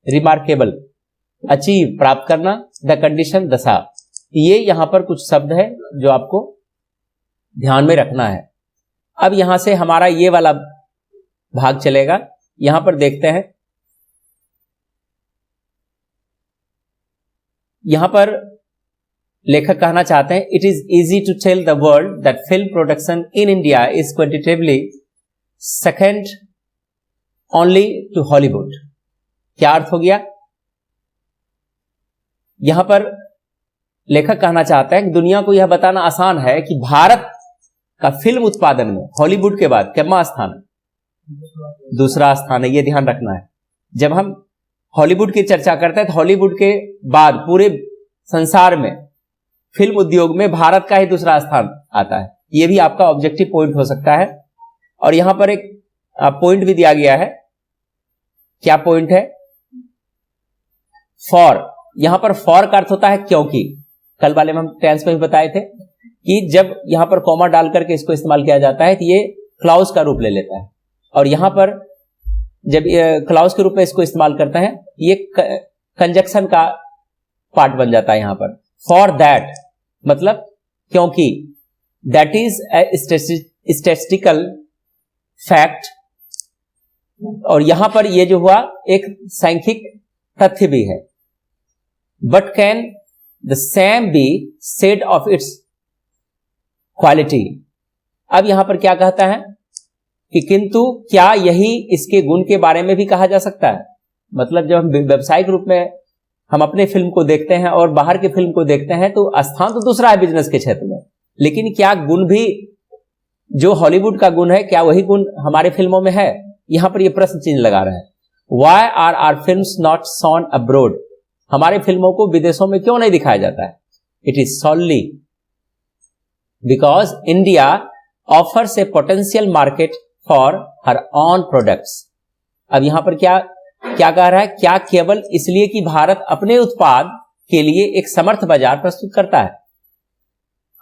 रिमार्केबल, अचीव, प्राप्त करना। द कंडीशन, दशा। ये यहां पर कुछ शब्द है जो आपको ध्यान में रखना है। अब यहां से हमारा ये वाला भाग चलेगा। यहां पर देखते हैं, यहां पर लेखक कहना चाहते हैं, it is easy to tell the world that film production in India is quantitatively second only to Hollywood. क्या अर्थ हो गया? यहां पर लेखक कहना चाहते हैं कि दुनिया को यह बताना आसान है कि भारत का फिल्म उत्पादन में हॉलीवुड के बाद कितना स्थान है? दूसरा स्थान है। यह ध्यान रखना है। जब हम हॉलीवुड की चर्चा करते हैं तो हॉलीवुड के बाद पूरे संसार में फिल्म उद्योग में भारत का ही दूसरा स्थान आता है। यह भी आपका ऑब्जेक्टिव पॉइंट हो सकता है। और यहां पर एक पॉइंट भी दिया गया है। क्या पॉइंट है? फॉर। यहां पर फॉर का अर्थ होता है क्योंकि। कल वाले में हम टेंस में भी बताए थे कि जब यहां पर कॉमा डाल करके इसको इस्तेमाल किया जाता है तो ये क्लाउज का रूप ले लेता है। और यहां पर जब क्लाउज के रूप में इसको इस्तेमाल करते हैं, ये कंजक्शन का पार्ट बन जाता है। यहां पर फॉर दैट मतलब क्योंकि, that is a statistical fact. और यहां पर ये जो हुआ एक सांख्यिक तथ्य भी है। But can the same be said of its quality. अब यहां पर क्या कहता है कि किंतु क्या यही इसके गुण के बारे में भी कहा जा सकता है? मतलब जब हम व्यावसायिक रूप में हम अपने फिल्म को देखते हैं और बाहर की फिल्म को देखते हैं तो स्थान तो दूसरा है बिजनेस के क्षेत्र में, लेकिन क्या गुण भी जो हॉलीवुड का गुण है क्या वही गुण हमारे फिल्मों में है? यहां पर ये प्रश्न चिन्ह लगा रहे हैं। Why are our films not shown abroad? हमारे फिल्मों को विदेशों में क्यों नहीं दिखाया जाता है? It is solely because India offers a potential market for her own products. अब यहां पर क्या कह रहा है? क्या केवल इसलिए कि भारत अपने उत्पाद के लिए एक समर्थ बाजार प्रस्तुत करता है?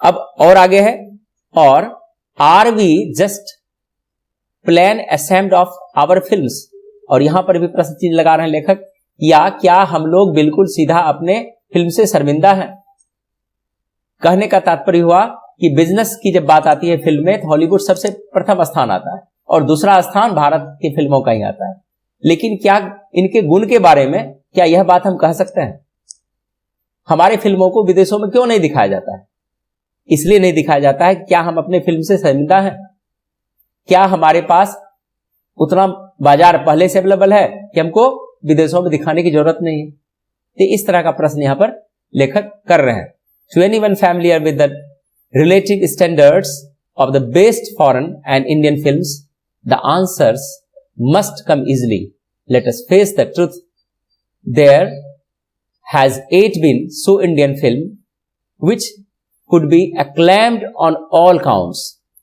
अब और आगे है, और are we just plain ashamed of our films? और यहां पर भी प्रश्न चिन्ह लगा रहे हैं लेखक, या क्या हम लोग बिल्कुल सीधा अपने फिल्म से शर्मिंदा हैं? कहने का तात्पर्य हुआ कि बिजनेस की जब बात आती है फिल्म में तो हॉलीवुड सबसे प्रथम स्थान आता है और दूसरा स्थान भारत की फिल्मों का ही आता है। लेकिन क्या इनके गुण के बारे में क्या यह बात हम कह सकते हैं? हमारे फिल्मों को विदेशों में क्यों नहीं दिखाया जाता है? इसलिए नहीं दिखाया जाता है क्या हम अपने फिल्म से शर्मिंदा हैं? क्या हमारे पास उतना बाजार पहले से अवेलेबल है कि हमको विदेशों में दिखाने की जरूरत नहीं है? तो इस तरह का प्रश्न यहां पर लेखक कर रहे हैं। To anyone familiar with the relative standards of the best foreign and Indian films, the answers must come easily. Let us face the truth. There has yet been so Indian film which could be acclaimed on all counts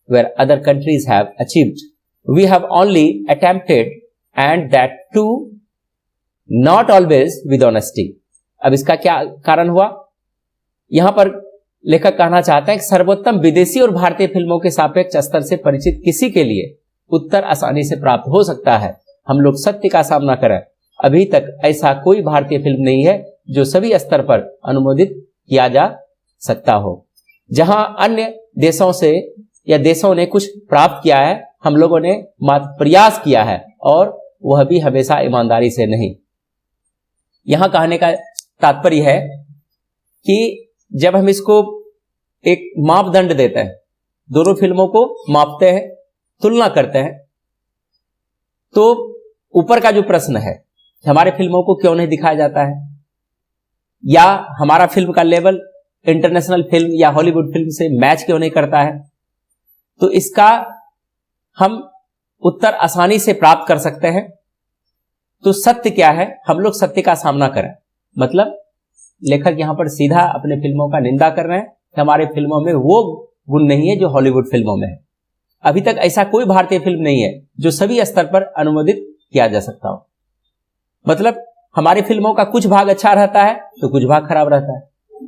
where other countries have achieved. We have only attempted, and that too not always with honesty. अब इसका क्या कारण हुआ? यहां पर लेखक कहना चाहते हैं कि सर्वोत्तम विदेशी और भारतीय फिल्मों के सापेक्ष स्तर से परिचित किसी के लिए उत्तर आसानी से प्राप्त हो सकता है। हम लोग सत्य का सामना करें, अभी तक ऐसा कोई भारतीय फिल्म नहीं है जो सभी स्तर पर अनुमोदित किया जा सकता हो। जहां अन्य देशों से या देशों ने कुछ प्राप्त किया है, हम लोगों ने मात्र प्रयास किया है और वह भी हमेशा ईमानदारी से नहीं। यहां कहने का तात्पर्य है कि जब हम इसको एक मापदंड देते हैं, दोनों फिल्मों को मापते हैं, तुलना करते हैं, तो ऊपर का जो प्रश्न है हमारे फिल्मों को क्यों नहीं दिखाया जाता है, या हमारा फिल्म का लेवल इंटरनेशनल फिल्म या हॉलीवुड फिल्म से मैच क्यों नहीं करता है, तो इसका हम उत्तर आसानी से प्राप्त कर सकते हैं। तो सत्य क्या है? हम लोग सत्य का सामना करें। मतलब लेखक यहां पर सीधा अपने फिल्मों का निंदा कर रहे हैं कि हमारे फिल्मों में वो गुण नहीं है जो हॉलीवुड फिल्मों में है। अभी तक ऐसा कोई भारतीय फिल्म नहीं है जो सभी स्तर पर अनुमोदित किया जा सकता हो। मतलब हमारी फिल्मों का कुछ भाग अच्छा रहता है तो कुछ भाग खराब रहता है,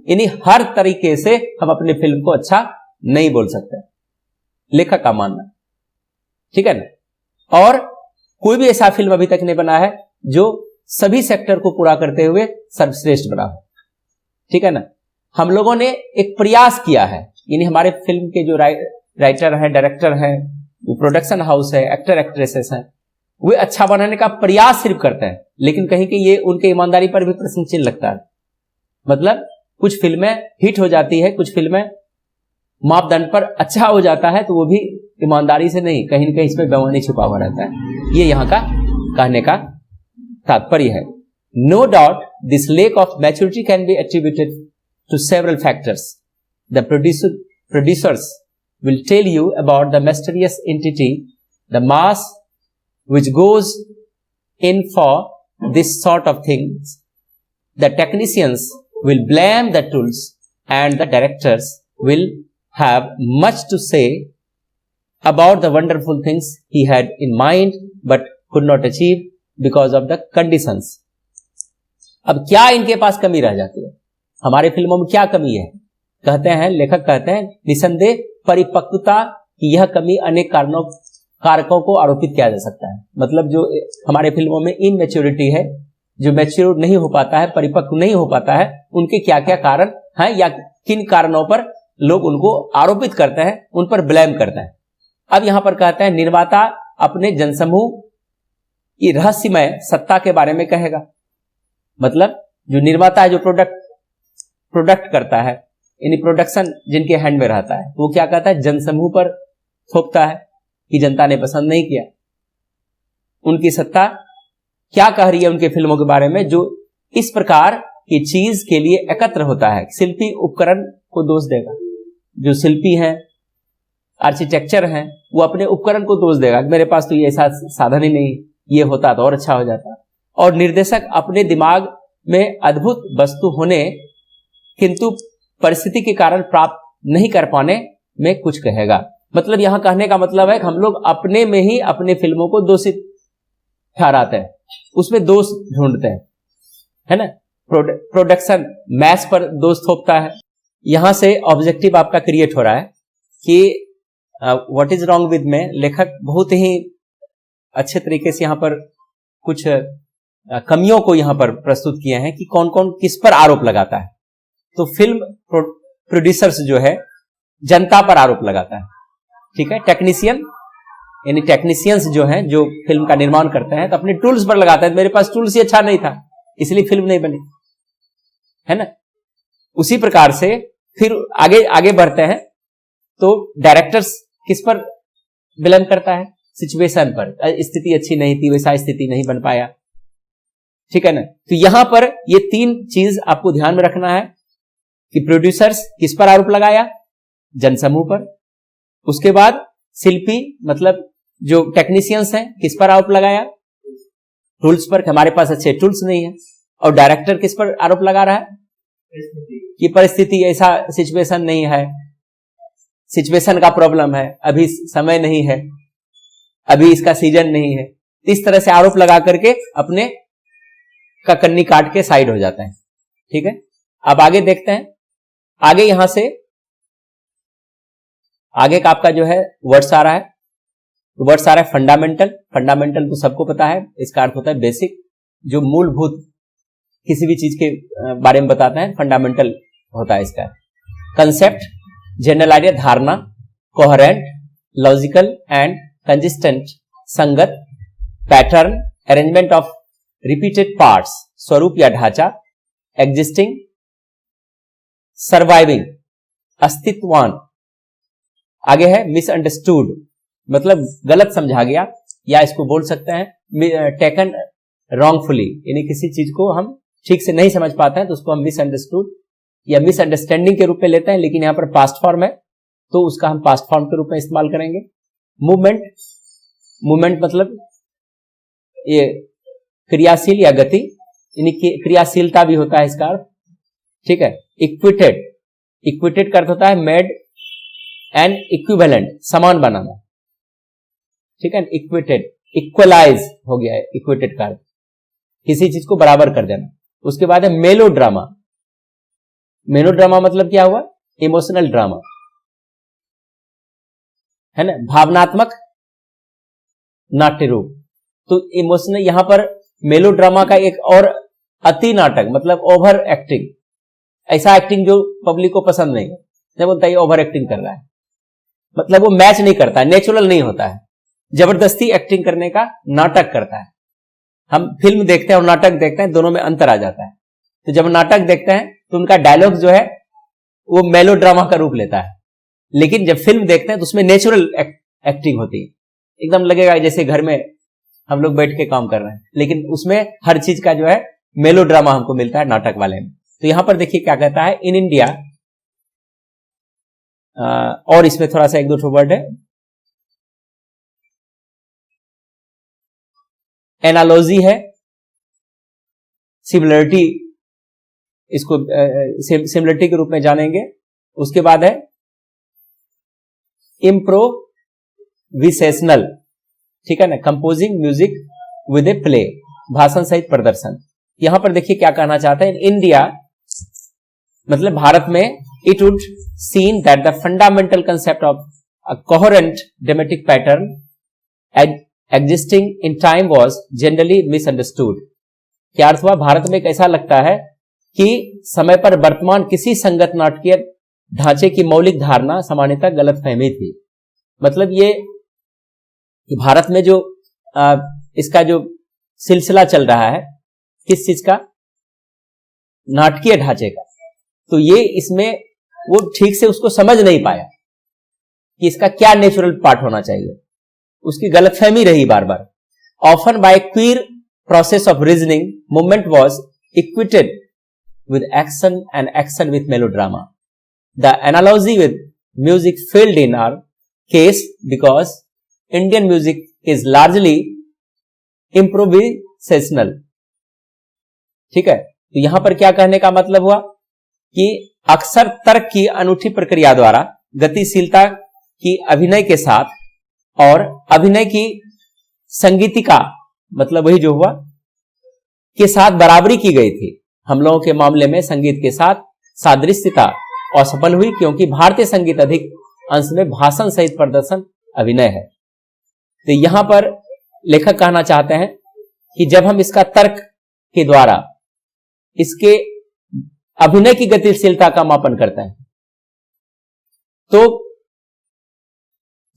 यानी हर तरीके से हम अपने फिल्म को अच्छा नहीं बोल सकते, लेखक का मानना, ठीक है ना। और कोई भी ऐसा फिल्म अभी तक नहीं बना है जो सभी सेक्टर को पूरा करते हुए सर्वश्रेष्ठ बना हो, ठीक है ना। हम लोगों ने एक प्रयास किया है, यानी हमारे फिल्म के जो राइटर हैं, डायरेक्टर हैं, प्रोडक्शन हाउस है, एक्टर एक्ट्रेसेस हैं, वे अच्छा बनाने का प्रयास सिर्फ करते हैं, लेकिन कहीं कि ये उनके ईमानदारी पर भी प्रश्न चिन्ह लगता है। मतलब कुछ फिल्में हिट हो जाती है, कुछ फिल्में मापदंड पर अच्छा हो जाता है, तो वो भी ईमानदारी से नहीं, कहीं ना कहीं इसमें बेईमानी छुपा हुआ रहता है। ये यहाँ का कहने का तात्पर्य है। No doubt this lack of maturity can be attributed to several factors. The producers will tell you about the mysterious entity, the mass which goes in for this sort of things. The technicians will blame the tools and the directors will have much to say about the wonderful things he had in mind but could not achieve because of the conditions. अब क्या इनके पास कमी रह जाती है? हमारे फिल्मों में क्या कमी है? कहते हैं, लेखक कहते हैं, निसंदेह परिपक्वता की यह कमी अनेक कारकों को आरोपित किया जा सकता है। मतलब जो हमारे फिल्मों में इनमेच्योरिटी है, जो मैच्योर नहीं हो पाता है, परिपक्व नहीं हो पाता है, उनके क्या क्या कारण हैं या किन कारणों पर लोग उनको आरोपित करते हैं, उन पर ब्लेम करते हैं। अब यहां पर कहते हैं निर्माता अपने जनसमूह की रहस्यमय सत्ता के बारे में कहेगा। मतलब जो निर्माता है, जो प्रोडक्ट करता है, यानी प्रोडक्शन जिनके हैंड में रहता है, वो क्या कहता है, जनसमूह पर थोपता है कि जनता ने पसंद नहीं किया। उनकी सत्ता क्या कह रही है उनके फिल्मों के बारे में, जो इस प्रकार की चीज के लिए एकत्र होता है। शिल्पी उपकरण को दोष देगा, जो शिल्पी हैं, आर्किटेक्चर हैं, वो अपने उपकरण को दोष देगा, मेरे पास तो ये ऐसा साधन ही नहीं, ये होता तो और अच्छा हो जाता। और निर्देशक अपने दिमाग में अद्भुत वस्तु होने किंतु परिस्थिति के कारण प्राप्त नहीं कर पाने में कुछ कहेगा। मतलब यहां कहने का मतलब है कि हम लोग अपने में ही अपने फिल्मों को दोषित ठहराते हैं, उसमें दोष ढूंढते हैं, है ना। प्रोडक्शन मैस पर दोष थोपता है। यहां से ऑब्जेक्टिव आपका क्रिएट हो रहा है कि व्हाट इज रॉन्ग विद में लेखक बहुत ही अच्छे तरीके से यहां पर कुछ कमियों को यहां पर प्रस्तुत किए हैं कि कौन कौन किस पर आरोप लगाता है। तो फिल्म प्रोड्यूसर्स जो है जनता पर आरोप लगाता है, ठीक है। टेक्नीशियन यानी टेक्नीशियंस जो हैं, जो फिल्म का निर्माण करते हैं, तो अपने टूल्स पर लगाता है, मेरे पास टूल्स ही अच्छा नहीं था इसलिए फिल्म नहीं बनी, है ना। उसी प्रकार से फिर आगे बढ़ते हैं तो डायरेक्टर्स किस पर ब्लेम करता है, सिचुएशन पर, स्थिति अच्छी नहीं थी, वैसा स्थिति नहीं बन पाया, ठीक है ना। तो यहां पर ये तीन चीज आपको ध्यान में रखना है कि प्रोड्यूसर्स किस पर आरोप लगाया, जनसमूह पर। उसके बाद शिल्पी मतलब जो टेक्नीशियंस हैं किस पर आरोप लगाया, टूल्स पर, हमारे पास अच्छे टूल्स नहीं है। और डायरेक्टर किस पर आरोप लगा रहा है कि परिस्थिति ऐसा सिचुएशन नहीं है, सिचुएशन का प्रॉब्लम है, अभी समय नहीं है, अभी इसका सीजन नहीं है। इस तरह से आरोप लगा करके अपने का कन्नी काट के साइड हो जाता है, ठीक है। अब आगे देखते हैं, आगे यहां से आगे का आपका जो है वर्ड्स आ रहा है, तो वर्ड्स आ रहा है फंडामेंटल। फंडामेंटल तो सबको पता है, इसका अर्थ होता है बेसिक, जो मूलभूत किसी भी चीज के बारे में बताता है, फंडामेंटल होता है इसका। कंसेप्ट, जनरल आइडिया, धारणा, कोहेरेंट, लॉजिकल एंड कंसिस्टेंट, संगत, pattern, arrangement of repeated parts, स्वरूप या ढांचा, एग्जिस्टिंग, सर्वाइविंग, अस्तित्वान। आगे है मिसअंडरस्टूड, मतलब गलत समझा गया, या इसको बोल सकते हैं टेकन रॉन्गफुली, यानी किसी चीज को हम ठीक से नहीं समझ पाते हैं तो उसको हम मिसअंडरस्टूड या मिसअंडरस्टैंडिंग के रूप में लेते हैं, लेकिन यहां पर पास्ट फॉर्म है तो उसका हम पास्ट फॉर्म के रूप में इस्तेमाल करेंगे। मूवमेंट, मूवमेंट मतलब ये क्रियाशील या गति, यानी कि क्रियाशीलता भी होता है इसका अर्थ, ठीक है। इक्विटेड इक्विटेड का अर्थ होता है मेड एंड इक्विवेलेंट, समान बनाना, ठीक है। इक्विटेड, इक्वलाइज हो गया है इक्विटेड का अर्थ, किसी चीज को बराबर कर देना। उसके बाद है मेलोड्रामा। मेलोड्रामा मतलब क्या हुआ? इमोशनल ड्रामा, है ना, भावनात्मक नाट्य रूप। तो इमोशनल, यहां पर मेलोड्रामा का एक और अति नाटक मतलब ओवर एक्टिंग, ऐसा एक्टिंग जो पब्लिक को पसंद नहीं है, जब बोलता है ओवर एक्टिंग कर रहा है, मतलब वो मैच नहीं करता है, नेचुरल नहीं होता है, जबरदस्ती एक्टिंग करने का नाटक करता है। हम फिल्म देखते हैं और नाटक देखते हैं, दोनों में अंतर आ जाता है। तो जब नाटक देखते हैं तो उनका डायलॉग जो है वो मेलोड्रामा का रूप लेता है, लेकिन जब फिल्म देखते हैं तो उसमें नेचुरल एक्टिंग होती है, एकदम लगेगा जैसे घर में हम लोग बैठ के काम कर रहे हैं, लेकिन उसमें हर चीज का जो है मेलोड्रामा हमको मिलता है नाटक वाले में। तो यहां पर देखिए क्या कहता है, इन इंडिया, और इसमें थोड़ा सा एक दो वर्ड है, एनालॉजी है, सिमिलरिटी, इसको सिमिलरिटी के रूप में जानेंगे। उसके बाद है इम्प्रोविसेशनल, ठीक है ना, composing music with a play, भाषण सहित प्रदर्शन। यहां पर देखिए क्या कहना चाहते हैं, इंडिया मतलब भारत में, it would seen that the fundamental concept of a coherent dramatic pattern existing in time was generally misunderstood. क्या अर्थ हुआ? भारत में एक ऐसा लगता है कि समय पर वर्तमान किसी संगत नाटकीय ढांचे की मौलिक धारणा सामान्यतः गलतफहमी थी। मतलब ये कि भारत में जो इसका जो सिलसिला चल रहा है, किस चीज का? नाटकीय ढांचे का। तो ये इसमें वो ठीक से उसको समझ नहीं पाया कि इसका क्या नेचुरल पार्ट होना चाहिए, उसकी गलतफहमी रही बार बार। Often by queer process of reasoning movement was equated with action and action with melodrama. The analogy with music failed in our case because Indian music is largely improvisational. ठीक है, तो यहां पर क्या कहने का मतलब हुआ कि अक्सर तर्क की अनूठी प्रक्रिया द्वारा गतिशीलता की अभिनय के साथ और अभिनय की संगीतिका, मतलब वही जो हुआ, के साथ बराबरी की गई थी। हम लोगों के मामले में संगीत के साथ सादृश्यता असफल हुई, क्योंकि भारतीय संगीत अधिक अंश में भाषण सहित प्रदर्शन अभिनय है। तो यहां पर लेखक कहना चाहते हैं कि जब हम इसका तर्क के द्वारा इसके अभिनय की गतिशीलता का मापन करते हैं, तो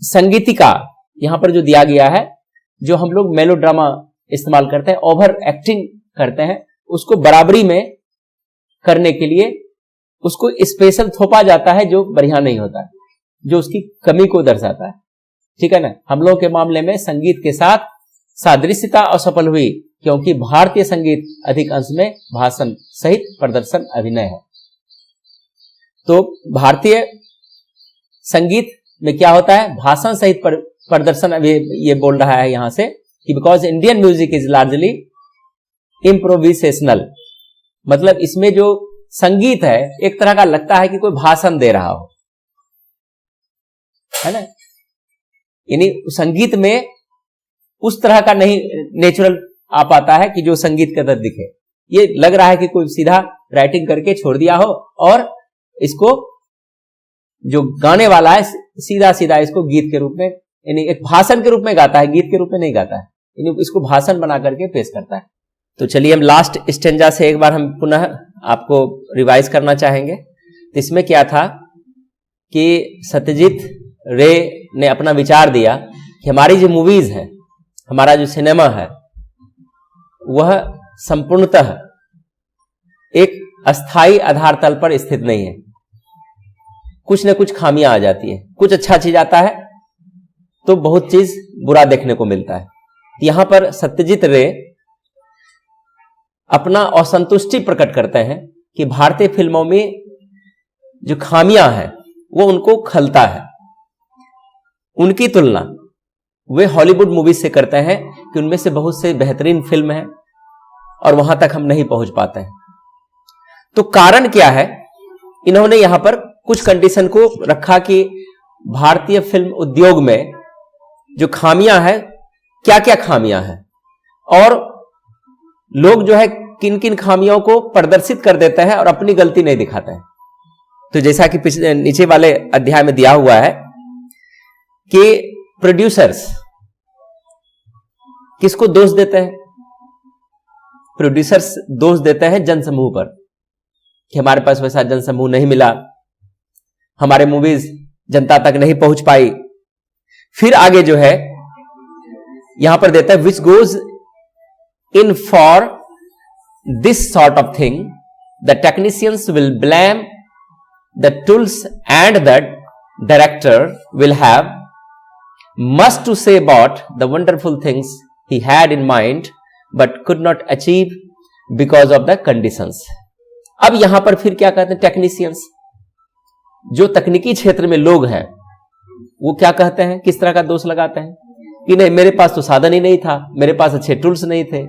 संगीतिका यहां पर जो दिया गया है, जो हम लोग मेलोड्रामा इस्तेमाल करते हैं, ओवर एक्टिंग करते हैं, उसको बराबरी में करने के लिए उसको स्पेशल थोपा जाता है, जो बढ़िया नहीं होता है, जो उसकी कमी को दर्शाता है। ठीक है ना, हम लोगों के मामले में संगीत के साथ सादृश्यता असफल हुई, क्योंकि भारतीय संगीत अधिक अंश में भाषण सहित प्रदर्शन अभिनय है। तो भारतीय संगीत में क्या होता है? भाषण सहित प्रदर्शन। अभी ये बोल रहा है यहां से कि because Indian music is largely improvisational, मतलब इसमें जो संगीत है एक तरह का लगता है कि कोई भाषण दे रहा हो, है ना, यानी संगीत में उस तरह का नहीं नेचुरल आ पाता है कि जो संगीत के अंदर दिखे। ये लग रहा है कि कोई सीधा राइटिंग करके छोड़ दिया हो और इसको जो गाने वाला है सीधा सीधा इसको गीत के रूप में, यानी एक भाषण के रूप में गाता है, गीत के रूप में नहीं गाता है, यानी इसको भाषण बना करके पेश करता है। तो चलिए हम लास्ट स्टेंजा से एक बार हम पुनः आपको रिवाइज करना चाहेंगे। तो इसमें क्या था कि सत्यजीत रे ने अपना विचार दिया कि हमारी जो मूवीज है, हमारा जो सिनेमा है, वह संपूर्णतः एक अस्थाई आधार तल पर स्थित नहीं है। कुछ न कुछ खामियां आ जाती है, कुछ अच्छा चीज आता है तो बहुत चीज बुरा देखने को मिलता है। यहां पर सत्यजीत रे अपना असंतुष्टि प्रकट करते हैं कि भारतीय फिल्मों में जो खामियां हैं वो उनको खलता है। उनकी तुलना वे हॉलीवुड मूवीज से करते हैं कि उनमें से बहुत से बेहतरीन फिल्म हैं और वहां तक हम नहीं पहुंच पाते हैं। तो कारण क्या है? इन्होंने यहां पर कुछ कंडीशन को रखा कि भारतीय फिल्म उद्योग में जो खामियां हैं, क्या क्या खामियां हैं, और लोग जो है किन किन खामियों को प्रदर्शित कर देते हैं और अपनी गलती नहीं दिखाते हैं। तो जैसा कि पिछले नीचे वाले अध्याय में दिया हुआ है कि प्रोड्यूसर्स किसको दोष देते हैं? प्रोड्यूसर्स दोष देते हैं जनसमूह पर कि हमारे पास वैसा जनसमूह नहीं मिला, हमारे मूवीज जनता तक नहीं पहुंच पाई। फिर आगे जो है यहां पर देता है which goes in for this sort of thing, the technicians will blame the tools and the director will have much to say about the wonderful things he had in mind but could not achieve because of the conditions. अब यहां पर फिर क्या कहते हैं technicians, जो तकनीकी क्षेत्र में लोग हैं वो क्या कहते हैं, किस तरह का दोष लगाते हैं कि नहीं मेरे पास तो साधन ही नहीं था, मेरे पास अच्छे टूल्स नहीं थे,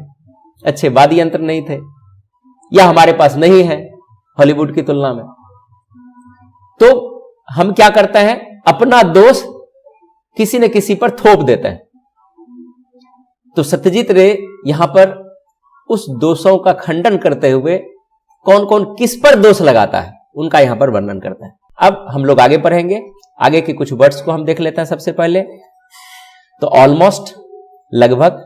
अच्छे वाद्य यंत्र नहीं थे, या हमारे पास नहीं है हॉलीवुड की तुलना में। तो हम क्या करते हैं, अपना दोष किसी न किसी पर थोप देते हैं। तो सत्यजीत रे यहां पर उस दोषों का खंडन करते हुए कौन कौन किस पर दोष लगाता है उनका यहां पर वर्णन करता है। अब हम लोग आगे पढ़ेंगे, आगे के कुछ वर्ड्स को हम देख लेते हैं। सबसे पहले तो ऑलमोस्ट, लगभग,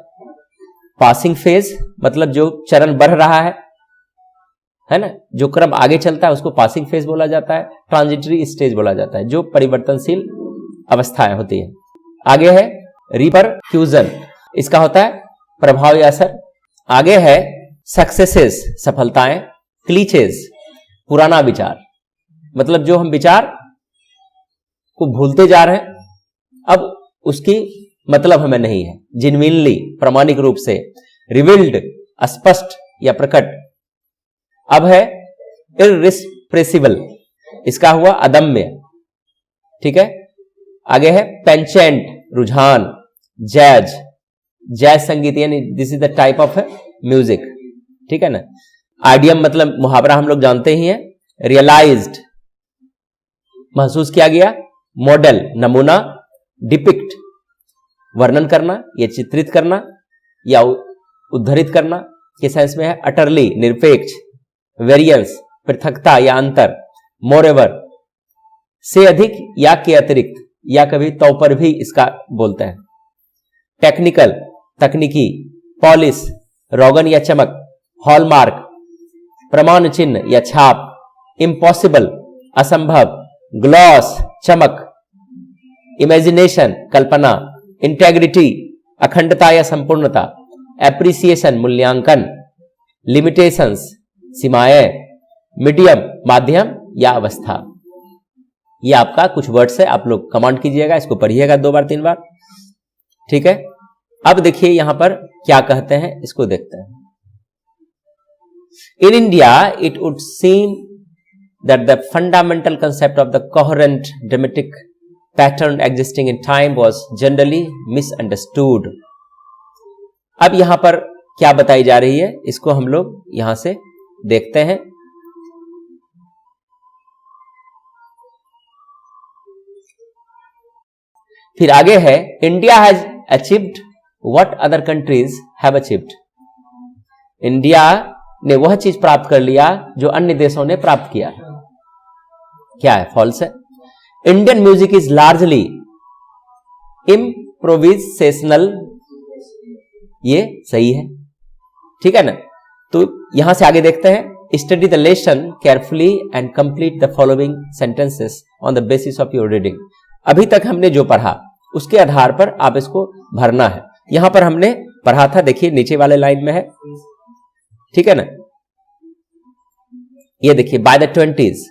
पासिंग फेज मतलब जो चरण बढ़ रहा है ना, जो क्रम आगे चलता है उसको पासिंग फेज बोला जाता है। ट्रांजिटरी स्टेज बोला जाता है, जो परिवर्तनशील अवस्थाएं होती है। आगे है रिपरक्यूजन, इसका होता है प्रभाव या असर। आगे है सक्सेसेस, सफलताएं। क्लीचेज, पुराना विचार, मतलब जो हम विचार को भूलते जा रहे हैं, अब उसकी मतलब हमें नहीं है। जिनविनली, प्रामाणिक रूप से। रिवील्ड, स्पष्ट या प्रकट। अब है इररिप्रेसिबल, इसका हुआ अदम्य, ठीक है। आगे है पेंचेंट, रुझान। जैज, जैज संगीत, यानी this is the type of music, ठीक है ना। आइडियम मतलब मुहावरा हम लोग जानते ही हैं। रियलाइज्ड, महसूस किया गया। मॉडल, नमूना। डिपिक्ट, वर्णन करना या चित्रित करना या उद्धरित के सेंस में है। अटरली, निरपेक्ष। वेरियंस, पृथकता या अंतर। मोरेवर, से अधिक या के अतिरिक्त, या कभी तो पर भी इसका बोलते हैं। टेक्निकल, तकनीकी। पॉलिश, रोगन या चमक। हॉलमार्क, प्रमाण चिन्ह या छाप। इम्पॉसिबल, असंभव। ग्लॉस, चमक। इमेजिनेशन, कल्पना। इंटेग्रिटी, अखंडता या संपूर्णता। एप्रिसिएशन, मूल्यांकन। लिमिटेशंस, सीमाएं। मीडियम, माध्यम या अवस्था। ये आपका कुछ वर्ड्स है, आप लोग कमांड कीजिएगा, इसको पढ़िएगा 2 बार 3 बार, ठीक है। अब देखिए यहां पर क्या कहते हैं, इसको देखते हैं। In India it would seem that the fundamental concept of the coherent dramatic pattern existing in time was generally misunderstood. अब यहां पर क्या बताई जा रही है, इसको हम लोग यहां से देखते हैं। फिर आगे है India has achieved what other countries have achieved. India ने वह चीज प्राप्त कर लिया जो अन्य देशों ने प्राप्त किया। क्या है? फॉल्स है। इंडियन म्यूजिक इज लार्जली इम्प्रोविसेशनल, ये सही है, ठीक है ना। तो यहां से आगे देखते हैं। Study the lesson carefully and complete the following sentences on the basis of your reading. अभी तक हमने जो पढ़ा उसके आधार पर आप इसको भरना है। यहां पर हमने पढ़ा था, देखिए नीचे वाले लाइन में है, ठीक है ना। ये देखिए बाय द 20s,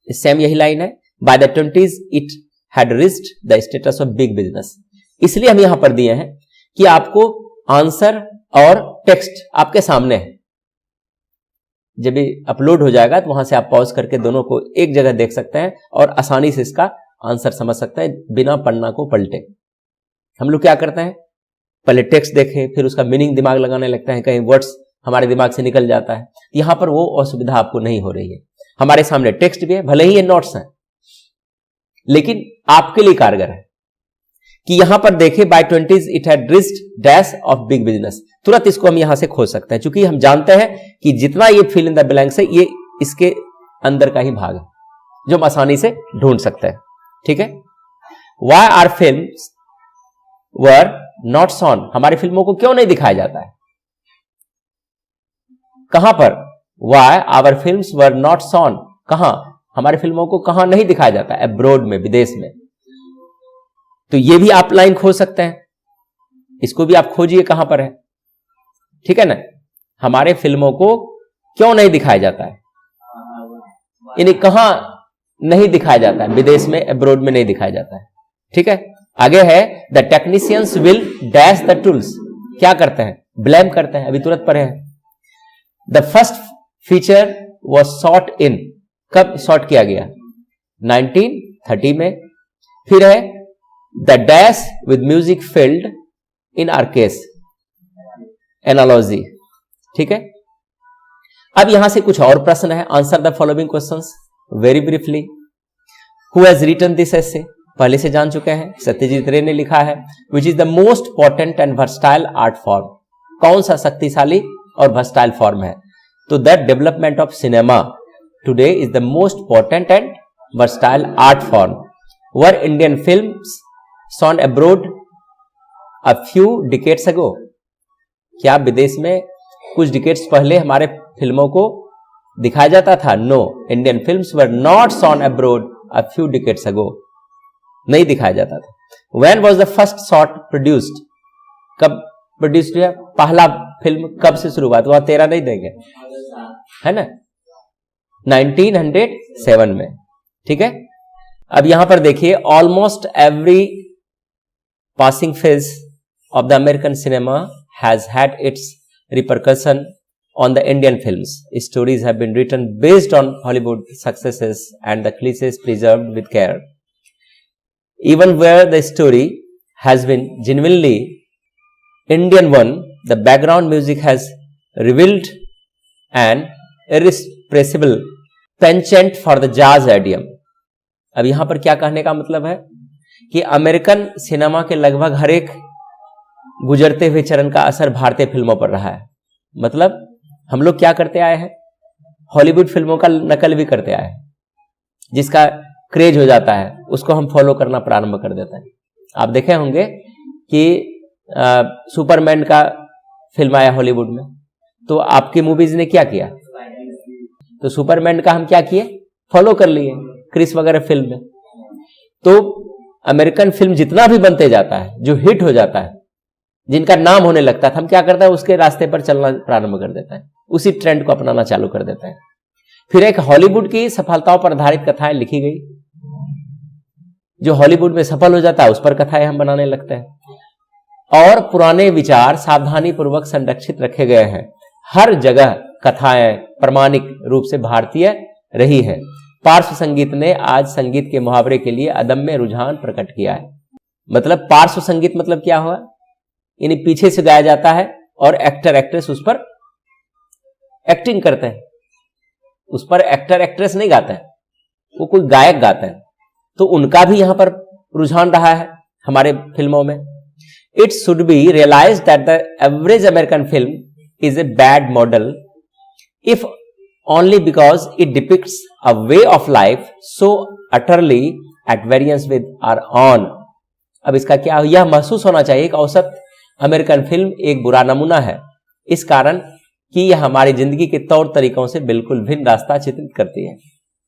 सेम यही लाइन है। By the 20s it had reached the status of big business. इसलिए हम यहां पर दिए हैं कि आपको आंसर और टेक्स्ट आपके सामने है। जब ये अपलोड हो जाएगा तो वहां से आप पॉज करके दोनों को एक जगह देख सकते हैं और आसानी से इसका आंसर समझ सकते हैं बिना पन्ना को पलटे। हम लोग क्या करते हैं, पहले टेक्स्ट देखें, फिर उसका मीनिंग दिमाग लगाने लगते हैं, कहीं वर्ड्स हमारे दिमाग से निकल जाता है। यहां पर वो असुविधा आपको नहीं हो रही है। हमारे सामने टेक्स्ट भी है, भले ही ये नोट्स हैं, लेकिन आपके लिए कारगर है कि यहां पर देखें by 20s it had reached dash of big business. तुरंत इसको हम यहां से खोज सकते हैं, क्योंकि हम जानते हैं कि जितना ये फिल इन द ब्लैंक्स है ये इसके अंदर का ही भाग है जो हम आसानी से ढूंढ सकते हैं। ठीक है, why are films were not shown, हमारी फिल्मों को क्यों नहीं दिखाया जाता है? कहां पर? Why our films were not shown, कहां हमारी फिल्मों को कहां नहीं दिखाया जाता है? अब्रोड में, विदेश में। तो ये भी आप लाइन खोज सकते हैं, इसको भी आप खोजिए कहां पर है। ठीक है ना, हमारे फिल्मों को क्यों नहीं दिखाया जाता है, यानी कहां नहीं दिखाया जाता है? विदेश में, अब्रोड में नहीं दिखाया जाता है। ठीक है, आगे है the technicians will dash the tools, क्या करते हैं? ब्लेम करते हैं, अभी तुरंत पढ़े हैं। The first feature was shot in, कब शॉट किया गया? 1930 में। फिर है the dash with music filled in our case, analogy. ठीक है, अब यहां से कुछ और प्रश्न है। Answer the following questions very briefly. Who has written this essay, पहले से जान चुके हैं, सत्यजीत रे ने लिखा है। Which is the most potent and versatile art form, कौन सा शक्तिशाली और वर्सटाइल फॉर्म है? तो the development of cinema today is the most potent and versatile art form. Were Indian films shown abroad a few decades ago, क्या विदेश में कुछ डिकेड्स पहले हमारे फिल्मों को दिखाया जाता था? No, Indian films were not shown abroad a few decades ago, नहीं दिखाया जाता था। When was the first shot produced, कब प्रोड्यूस्ड हुआ पहला फिल्म, कब से शुरुआत हुआ? 13 नहीं देंगे, है ना, 1907 में। ठीक है, अब यहां पर देखिए, almost every passing phase of the American cinema has had its repercussion on the Indian films. Stories have been written based on Hollywood successes and the cliches preserved with care. Even where the story has been genuinely Indian one, the background music has revealed an irrepressible penchant for the jazz idiom. अब यहां पर क्या कहने का मतलब है कि American cinema के लगभग हर एक गुजरते हुए चरण का असर भारतीय फिल्मों पर रहा है। मतलब हम लोग क्या करते आए हैं, हॉलीवुड फिल्मों का नकल भी करते आए हैं, जिसका क्रेज हो जाता है उसको हम फॉलो करना प्रारंभ कर देते हैं। आप देखे होंगे कि सुपरमैन का फिल्म आया हॉलीवुड में, तो आपकी मूवीज ने क्या किया? तो सुपरमैन का हम क्या किए? फॉलो कर लिए, क्रिस वगैरह फिल्म में। तो अमेरिकन फिल्म जितना भी बनते जाता है, जो हिट हो जाता है, जिनका नाम होने लगता है, हम क्या करता है? उसके रास्ते पर चलना प्रारंभ कर देता है, उसी ट्रेंड को अपनाना चालू कर देता है। फिर एक हॉलीवुड की सफलताओं पर आधारित कथाएं लिखी गई, जो हॉलीवुड में सफल हो जाता है उस पर कथाएं हम बनाने लगते हैं। और पुराने विचार सावधानी पूर्वक संरक्षित रखे गए हैं। हर जगह कथाएं प्रामाणिक रूप से भारतीय रही है। पार्श्व संगीत ने आज संगीत के मुहावरे के लिए अदम्य रुझान प्रकट किया है। मतलब पार्श्व संगीत मतलब क्या हुआ? यानी पीछे से गाया जाता है और एक्टर एक्ट्रेस उस पर एक्टिंग करते हैं, उस पर एक्टर एक्ट्रेस नहीं गाते हैं, वो कोई गायक गाते हैं। तो उनका भी यहां पर रुझान रहा है हमारे फिल्मों में। It should be realise that the average American film is a bad model if only because it depicts a way of life so utterly at variance with our own. अब इसका क्या, यह महसूस होना चाहिए कि औसत अमेरिकन फिल्म एक बुरा नमूना है, इस कारण कि यह हमारी जिंदगी के तौर तरीकों से बिल्कुल भिन्न रास्ता चित्रित करती है।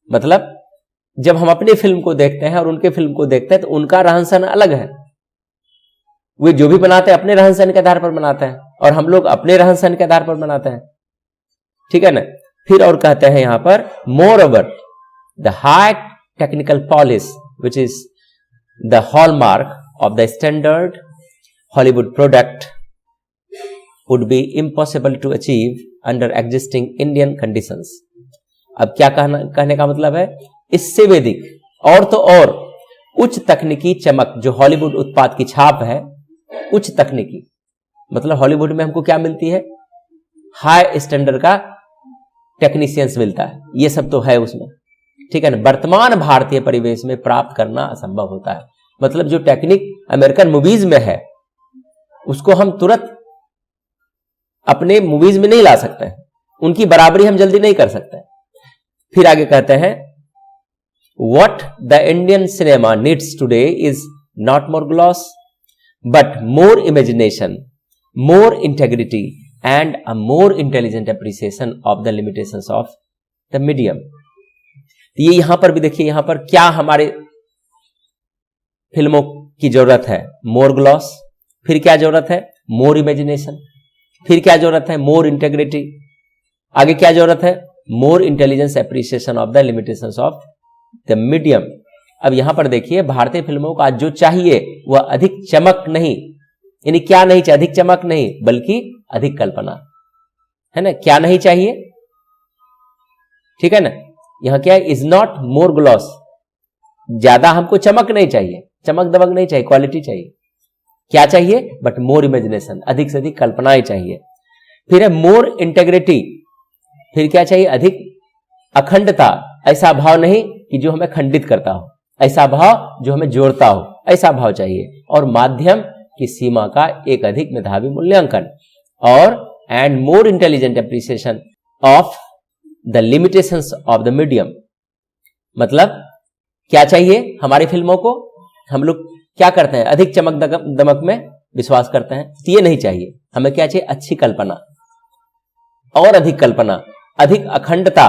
मतलब जब हम अपनी फिल्म को देखते हैं और उनके फिल्म को देखते हैं तो उनका रहन सहन अलग है। वे जो भी बनाते हैं अपने रहन सहन के आधार पर बनाते हैं और हम लोग अपने रहन सहन के आधार पर बनाते हैं। ठीक है ना। फिर और कहते हैं यहां पर, moreover the high technical polish which is the hallmark of the standard Hollywood product would be impossible to achieve under existing Indian conditions. अब क्या कहने का मतलब है, इससे वेदिक और तो और उच्च तकनीकी चमक जो हॉलीवुड उत्पाद की छाप है, उच्च तकनीकी मतलब हॉलीवुड में हमको क्या मिलती है, हाई स्टैंडर्ड का टेक्नीशियंस मिलता है, ये सब तो है उसमें। ठीक है ना, वर्तमान भारतीय परिवेश में प्राप्त करना असंभव होता है। मतलब जो टेक्निक अमेरिकन मूवीज में है उसको हम तुरंत अपने मूवीज में नहीं ला सकते हैं, उनकी बराबरी हम जल्दी नहीं कर सकते। फिर आगे कहते हैं what the Indian cinema needs today is not more gloss but more imagination, more integrity and a more intelligent appreciation of the limitations of the medium. ये यहां पर भी देखिए, यहां पर क्या हमारे फिल्मों की जरूरत है, मोर ग्लॉस, फिर क्या जरूरत है, मोर इमेजिनेशन, फिर क्या जरूरत है, मोर इंटेग्रिटी, आगे क्या जरूरत है, more intelligence appreciation of the limitations of the medium. अब यहां पर देखिए भारतीय फिल्मों का जो चाहिए वह अधिक चमक नहीं, यानी क्या नहीं चाहिए, अधिक चमक नहीं बल्कि अधिक कल्पना, है ना, क्या नहीं चाहिए, ठीक है ना, यहां क्या है, इज नॉट मोर ग्लॉस, ज्यादा हमको चमक नहीं चाहिए, चमक दमक नहीं चाहिए, क्वालिटी चाहिए, क्या चाहिए, बट मोर इमेजिनेशन, अधिक से अधिक कल्पनाएं चाहिए। फिर है मोर इंटेग्रिटी, फिर क्या चाहिए, अधिक अखंडता, ऐसा भाव नहीं कि जो हमें खंडित करता हो, ऐसा भाव जो हमें जोड़ता हो, ऐसा भाव चाहिए। और माध्यम की सीमा का एक अधिक मेधावी मूल्यांकन, और and more intelligent appreciation of the limitations of the medium. मतलब क्या चाहिए हमारी फिल्मों को, हम लोग क्या करते हैं, अधिक चमक दमक में विश्वास करते हैं, ये नहीं चाहिए, हमें क्या चाहिए, अच्छी कल्पना और अधिक कल्पना, अधिक अखंडता,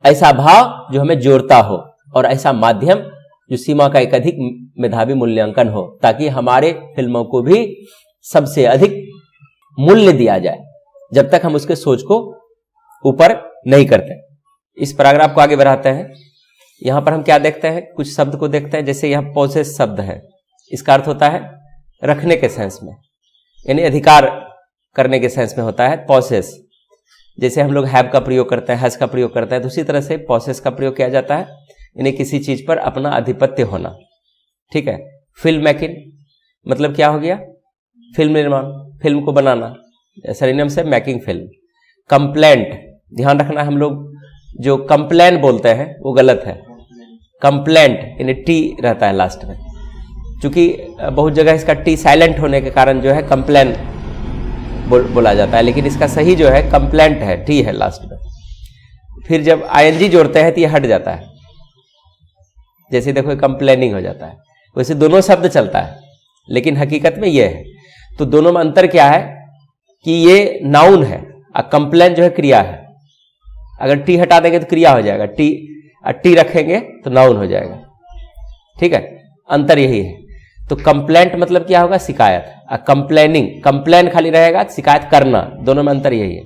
ऐसा भाव जो हमें जोड़ता हो, और ऐसा माध्यम जो सीमा का एक अधिक मेधावी मूल्यांकन हो, ताकि हमारे फिल्मों को भी सबसे अधिक मूल्य दिया जाए, जब तक हम उसके सोच को ऊपर नहीं करते। इस पैराग्राफ को आगे बढ़ाते हैं। यहां पर हम क्या देखते हैं, कुछ शब्द को देखते हैं। जैसे यहां पोसेस शब्द है, इसका अर्थ होता है रखने के सेंस में, यानी अधिकार करने के सेंस में होता है पोसेस। जैसे हम लोग हैव का प्रयोग करते हैं, हैज का प्रयोग करते हैं, तो उसी तरह से पोसेस का प्रयोग किया जाता है, यानी किसी चीज पर अपना आधिपत्य होना, ठीक है। फिल्म मेकिंग मतलब क्या हो गया, फिल्म निर्माण, फिल्म को बनाना, सरिनम से मेकिंग फिल्म। कंप्लेंट, ध्यान रखना, हम लोग जो कंप्लेन बोलते हैं वो गलत है, कंप्लेंट यानी टी रहता है लास्ट में, क्योंकि बहुत जगह इसका टी साइलेंट होने के कारण जो है कंप्लेन बोला जाता है, लेकिन इसका सही जो है कंप्लेंट है, टी है लास्ट में। फिर जब आईएनजी जोड़ते हैं तो ये हट जाता है, जैसे देखो कंप्लेनिंग हो जाता है, वैसे दोनों शब्द चलता है, लेकिन हकीकत में ये है। तो दोनों में अंतर क्या है कि ये नाउन है और कंप्लेन जो है क्रिया है। अगर टी हटा देंगे तो क्रिया हो जाएगा, टी रखेंगे तो नाउन हो जाएगा, ठीक है, अंतर यही है। तो कंप्लेंट मतलब क्या होगा, शिकायत, और कंप्लेनिंग, कंप्लेन खाली रहेगा, शिकायत करना, दोनों में अंतर यही है।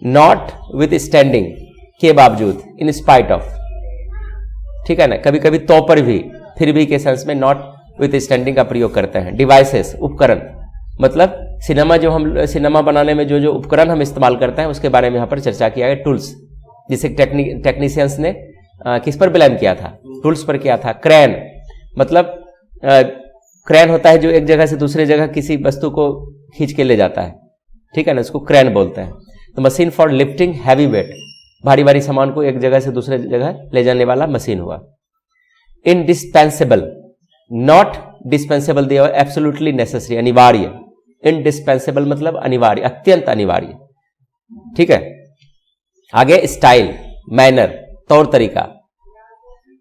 नॉट विथ स्टैंडिंग के बावजूद, इन स्पाइट ऑफ, ठीक है ना, कभी कभी तो पर भी, फिर भी के सेंस में नॉट विथ स्टैंडिंग का प्रयोग करते हैं। डिवाइसेस, उपकरण, मतलब सिनेमा, जो हम सिनेमा बनाने में जो जो उपकरण हम इस्तेमाल करते हैं उसके बारे में यहाँ पर चर्चा किया है। टूल्स, जिसे टेक्नीशियंस ने किस पर ब्लेम किया था, टूल्स पर किया था। क्रेन मतलब क्रेन होता है जो एक जगह से दूसरी जगह किसी वस्तु को खींच के ले जाता है, ठीक है ना, उसको क्रेन बोलते हैं। तो machine for lifting heavy weight, भारी भारी सामान को एक जगह से दूसरे जगह ले जाने वाला मशीन हुआ। इनडिस्पेंसेबल, नॉट डिस्पेंसेबल दिया हुआ, एब्सोल्युटली नेसेसरी, अनिवार्य। इनडिस्पेंसेबल मतलब अनिवार्य, अत्यंत अनिवार्य, ठीक है। आगे स्टाइल, मैनर, तौर तरीका।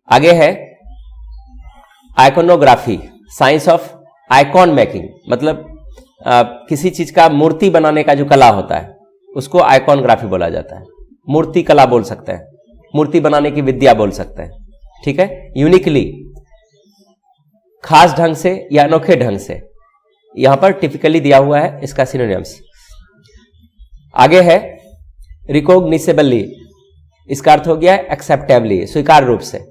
आगे है iconography, science of icon making, मतलब किसी चीज का मूर्ति बनाने का जो कला होता है उसको आइकॉनग्राफी बोला जाता है। मूर्ति कला बोल सकते हैं, मूर्ति बनाने की विद्या बोल सकते हैं, ठीक है। यूनिकली, खास ढंग से या अनोखे ढंग से, यहां पर टिपिकली दिया हुआ है इसका सिनोनिम्स। आगे है रिकॉग्निसेबली, इसका अर्थ हो गया एक्सेप्टेबली, स्वीकार रूप से।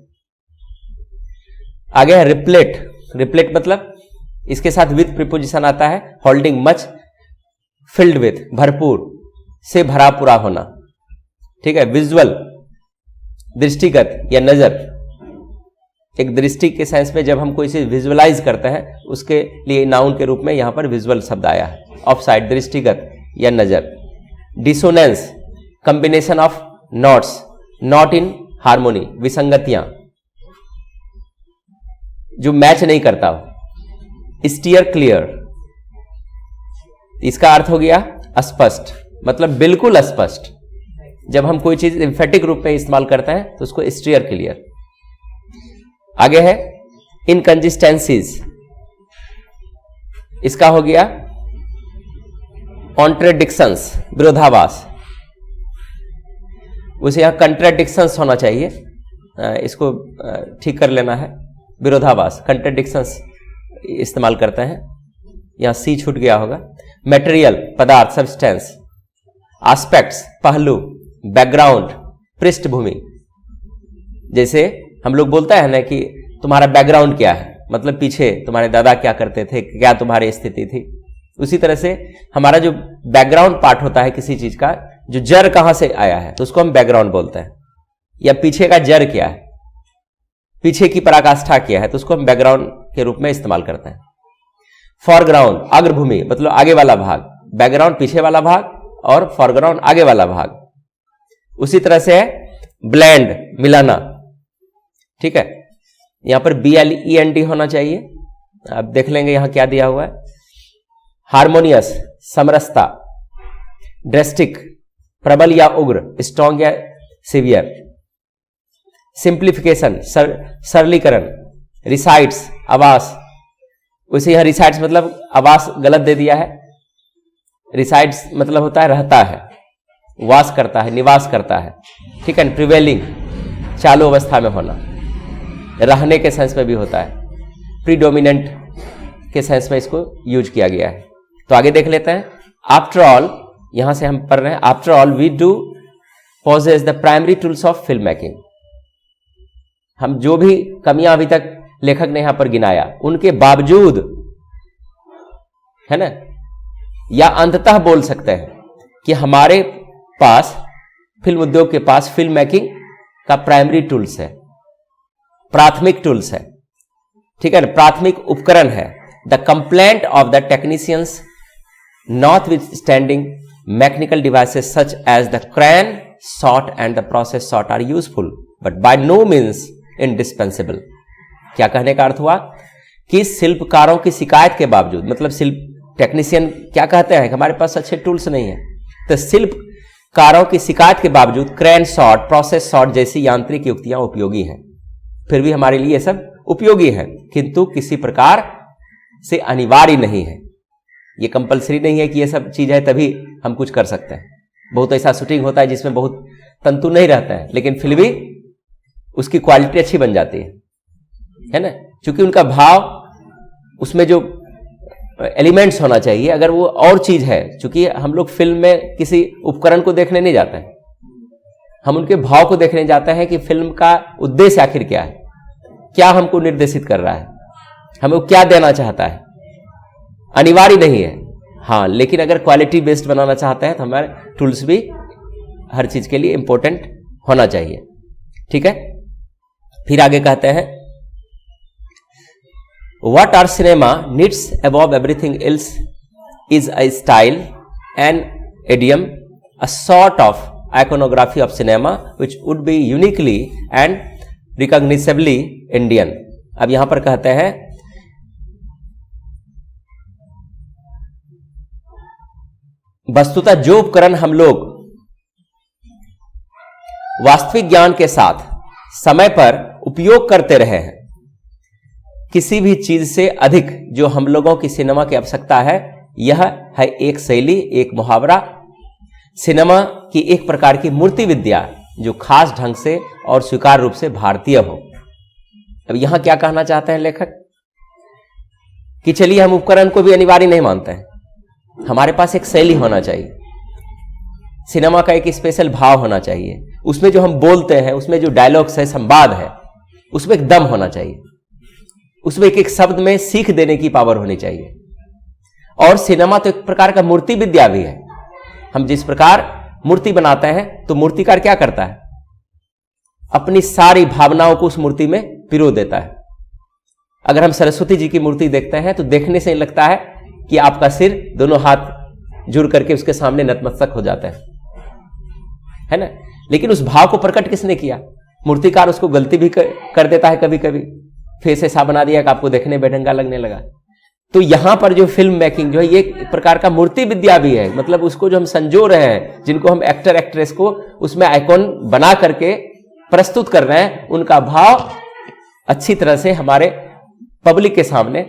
आगे है रिप्लेट, रिप्लेट मतलब इसके साथ विथ प्रीपोजिशन आता है, होल्डिंग मच, फिल्ड विथ, भरपूर, से भरा पूरा होना, ठीक है। विजुअल, दृष्टिगत या नजर, एक दृष्टि के सेंस में जब हम कोई चीज विजुअलाइज करते हैं उसके लिए नाउन के रूप में यहां पर विजुअल शब्द आया है। ऑफ साइड, दृष्टिगत या नजर। Dissonance, combination of notes, not in harmony, विसंगतियां जो मैच नहीं करता हो। स्टीयर क्लियर, इसका अर्थ हो गया अस्पष्ट, मतलब बिल्कुल अस्पष्ट। जब हम कोई चीज एम्फेटिक रूप में इस्तेमाल करते हैं तो उसको स्टीयर क्लियर। आगे है इनकंसिस्टेंसीज, इसका हो गया कॉन्ट्रेडिक्शंस, विरोधाभास। उसे यहां कंट्राडिक्शंस होना चाहिए, इसको ठीक कर लेना है। विरोधाभास, कंट्राडिक्शंस इस्तेमाल करते हैं, यहां सी छूट गया होगा। मटेरियल, पदार्थ, सब्सटेंस। एस्पेक्ट्स, पहलू। बैकग्राउंड, पृष्ठभूमि। जैसे हम लोग बोलते हैं ना कि तुम्हारा बैकग्राउंड क्या है, मतलब पीछे तुम्हारे दादा क्या करते थे, क्या तुम्हारी स्थिति थी। उसी तरह से हमारा जो बैकग्राउंड पार्ट होता है किसी चीज का, जो जड़ कहां से आया है तो उसको हम बैकग्राउंड बोलते हैं, या पीछे का जड़ क्या है, पीछे की पराकाष्ठा क्या है, तो उसको हम बैकग्राउंड के रूप में इस्तेमाल करते हैं। फॉरग्राउंड, अग्रभूमि, मतलब आगे वाला भाग। बैकग्राउंड पीछे वाला भाग और फॉरग्राउंड आगे वाला भाग। उसी तरह से है ब्लेंड, मिलाना। ठीक है, यहां पर BLEND होना चाहिए। अब देख लेंगे यहां क्या दिया हुआ है। हार्मोनियस, समरसता। ड्रेस्टिक, प्रबल या उग्र, स्ट्रॉन्ग या सिवियर। सिंप्लीफिकेशन, सरलीकरण। रिसाइड्स, आवास। उसे यहां रिसाइड्स मतलब आवास गलत दे दिया है। रिसाइड्स मतलब होता है रहता है, वास करता है, निवास करता है। ठीक है। प्रिवेलिंग, चालू अवस्था में होना, रहने के सेंस में भी होता है। प्रीडोमिनेंट के सेंस में इसको यूज किया गया है। तो आगे देख लेते हैं। आफ्टर ऑल, यहां से हम पढ़ रहे हैं, after all we do possess the primary tools of film making. हम जो भी कमियां अभी तक लेखक ने यहां पर गिनाया, उनके बावजूद, है ना, या अंततः बोल सकते हैं कि हमारे पास, फिल्म उद्योग के पास फिल्म मेकिंग का प्राइमरी टूल्स है, प्राथमिक टूल्स है। ठीक है ना, प्राथमिक उपकरण है। The complaint of the technicians notwithstanding mechanical devices such as the crane shot and the process shot are useful but by no means indispensable। क्या कहने का अर्थ हुआ कि शिल्पकारों की शिकायत के बावजूद, मतलब शिल्प टेक्नीशियन क्या कहते हैं, हमारे पास अच्छे टूल्स नहीं है, तो शिल्पकारों की शिकायत के बावजूद क्रेन शॉट, प्रोसेस शॉट जैसी यांत्रिक युक्तियां उपयोगी हैं। फिर भी हमारे लिए सब उपयोगी है, किंतु किसी प्रकार से अनिवार्य नहीं है। ये कंपलसरी नहीं है कि ये सब चीज है तभी हम कुछ कर सकते हैं। बहुत ऐसा शूटिंग होता है जिसमें बहुत तंतु नहीं रहता है, लेकिन फिर भी उसकी क्वालिटी अच्छी बन जाती है ना, क्योंकि उनका भाव, उसमें जो एलिमेंट्स होना चाहिए, अगर वो और चीज है, क्योंकि हम लोग फिल्म में किसी उपकरण को देखने नहीं जाते हैं, हम उनके भाव को देखने जाते हैं कि फिल्म का उद्देश्य आखिर क्या है, क्या हमको निर्देशित कर रहा है, हमें क्या देना चाहता है। अनिवार्य नहीं है, हाँ, लेकिन अगर क्वालिटी बेस्ड बनाना चाहते हैं तो हमारे टूल्स भी हर चीज के लिए इंपॉर्टेंट होना चाहिए। ठीक है। फिर आगे कहते हैं, what our cinema needs above everything else is a style and idiom, a sort of iconography of cinema which would be uniquely and recognizably Indian। अब यहां पर कहते हैं, वस्तुतः जो उपकरण हम लोग वास्तविक ज्ञान के साथ समय पर उपयोग करते रहे हैं, किसी भी चीज से अधिक जो हम लोगों की सिनेमा की आवश्यकता है, यह है एक शैली, एक मुहावरा, सिनेमा की एक प्रकार की मूर्ति विद्या जो खास ढंग से और स्वीकार रूप से भारतीय हो। अब यहां क्या कहना चाहते हैं लेखक कि चलिए हम उपकरण को भी अनिवार्य नहीं मानते हैं, हमारे पास एक शैली होना चाहिए, सिनेमा का एक स्पेशल भाव होना चाहिए, उसमें जो हम बोलते हैं, उसमें जो डायलॉग्स है, संवाद है, उसमें एक दम होना चाहिए, उसमें एक एक शब्द में सीख देने की पावर होनी चाहिए। और सिनेमा तो एक प्रकार का मूर्ति विद्या भी है। हम जिस प्रकार मूर्ति बनाते हैं तो मूर्तिकार क्या करता है, अपनी सारी भावनाओं को उस मूर्ति में पिरो देता है। अगर हम सरस्वती जी की मूर्ति देखते हैं तो देखने से लगता है कि आपका सिर दोनों हाथ जुड़ करके उसके सामने नतमस्तक हो जाता है ना, लेकिन उस भाव को प्रकट किसने किया, मूर्तिकार उसको गलती भी कर देता है कभी कभी, फेस ऐसा बना दिया कि आपको देखने बेढंगा लगने लगा। तो यहां पर जो फिल्म मेकिंग जो है ये एक प्रकार का मूर्ति विद्या भी है, मतलब उसको जो हम संजो रहे हैं, जिनको हम एक्टर एक्ट्रेस को उसमें आइकॉन बना करके प्रस्तुत कर रहे हैं, उनका भाव अच्छी तरह से हमारे पब्लिक के सामने,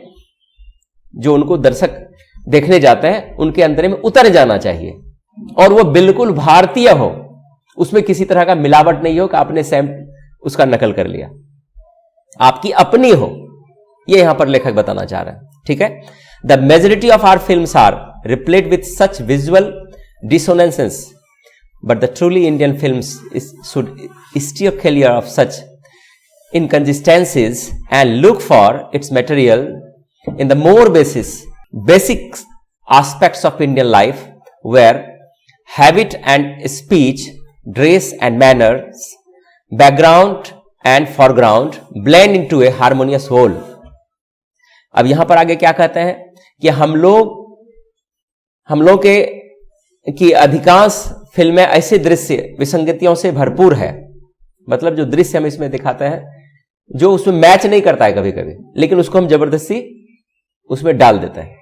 जो उनको दर्शक देखने जाते हैं, उनके अंदर में उतर जाना चाहिए और वो बिल्कुल भारतीय हो, उसमें किसी तरह का मिलावट नहीं हो कि आपने सेम उसका नकल कर लिया, आपकी अपनी हो, ये यहां पर लेखक बताना चाह रहे हैं। ठीक है, the majority of our films are replete with such visual dissonances, but the truly Indian films should steer clear of such inconsistencies and look for its material in the more basic aspects of Indian life, where habit and speech, dress and manners, background and foreground blend into a harmonious whole. अब यहां पर आगे क्या कहते हैं कि हम लोग की अधिकांश फिल्में ऐसे दृश्य विसंगतियों से भरपूर है, मतलब जो दृश्य हम इसमें दिखाते हैं जो उसमें मैच नहीं करता है कभी कभी, लेकिन उसको हम जबरदस्ती उसमें डाल देते हैं।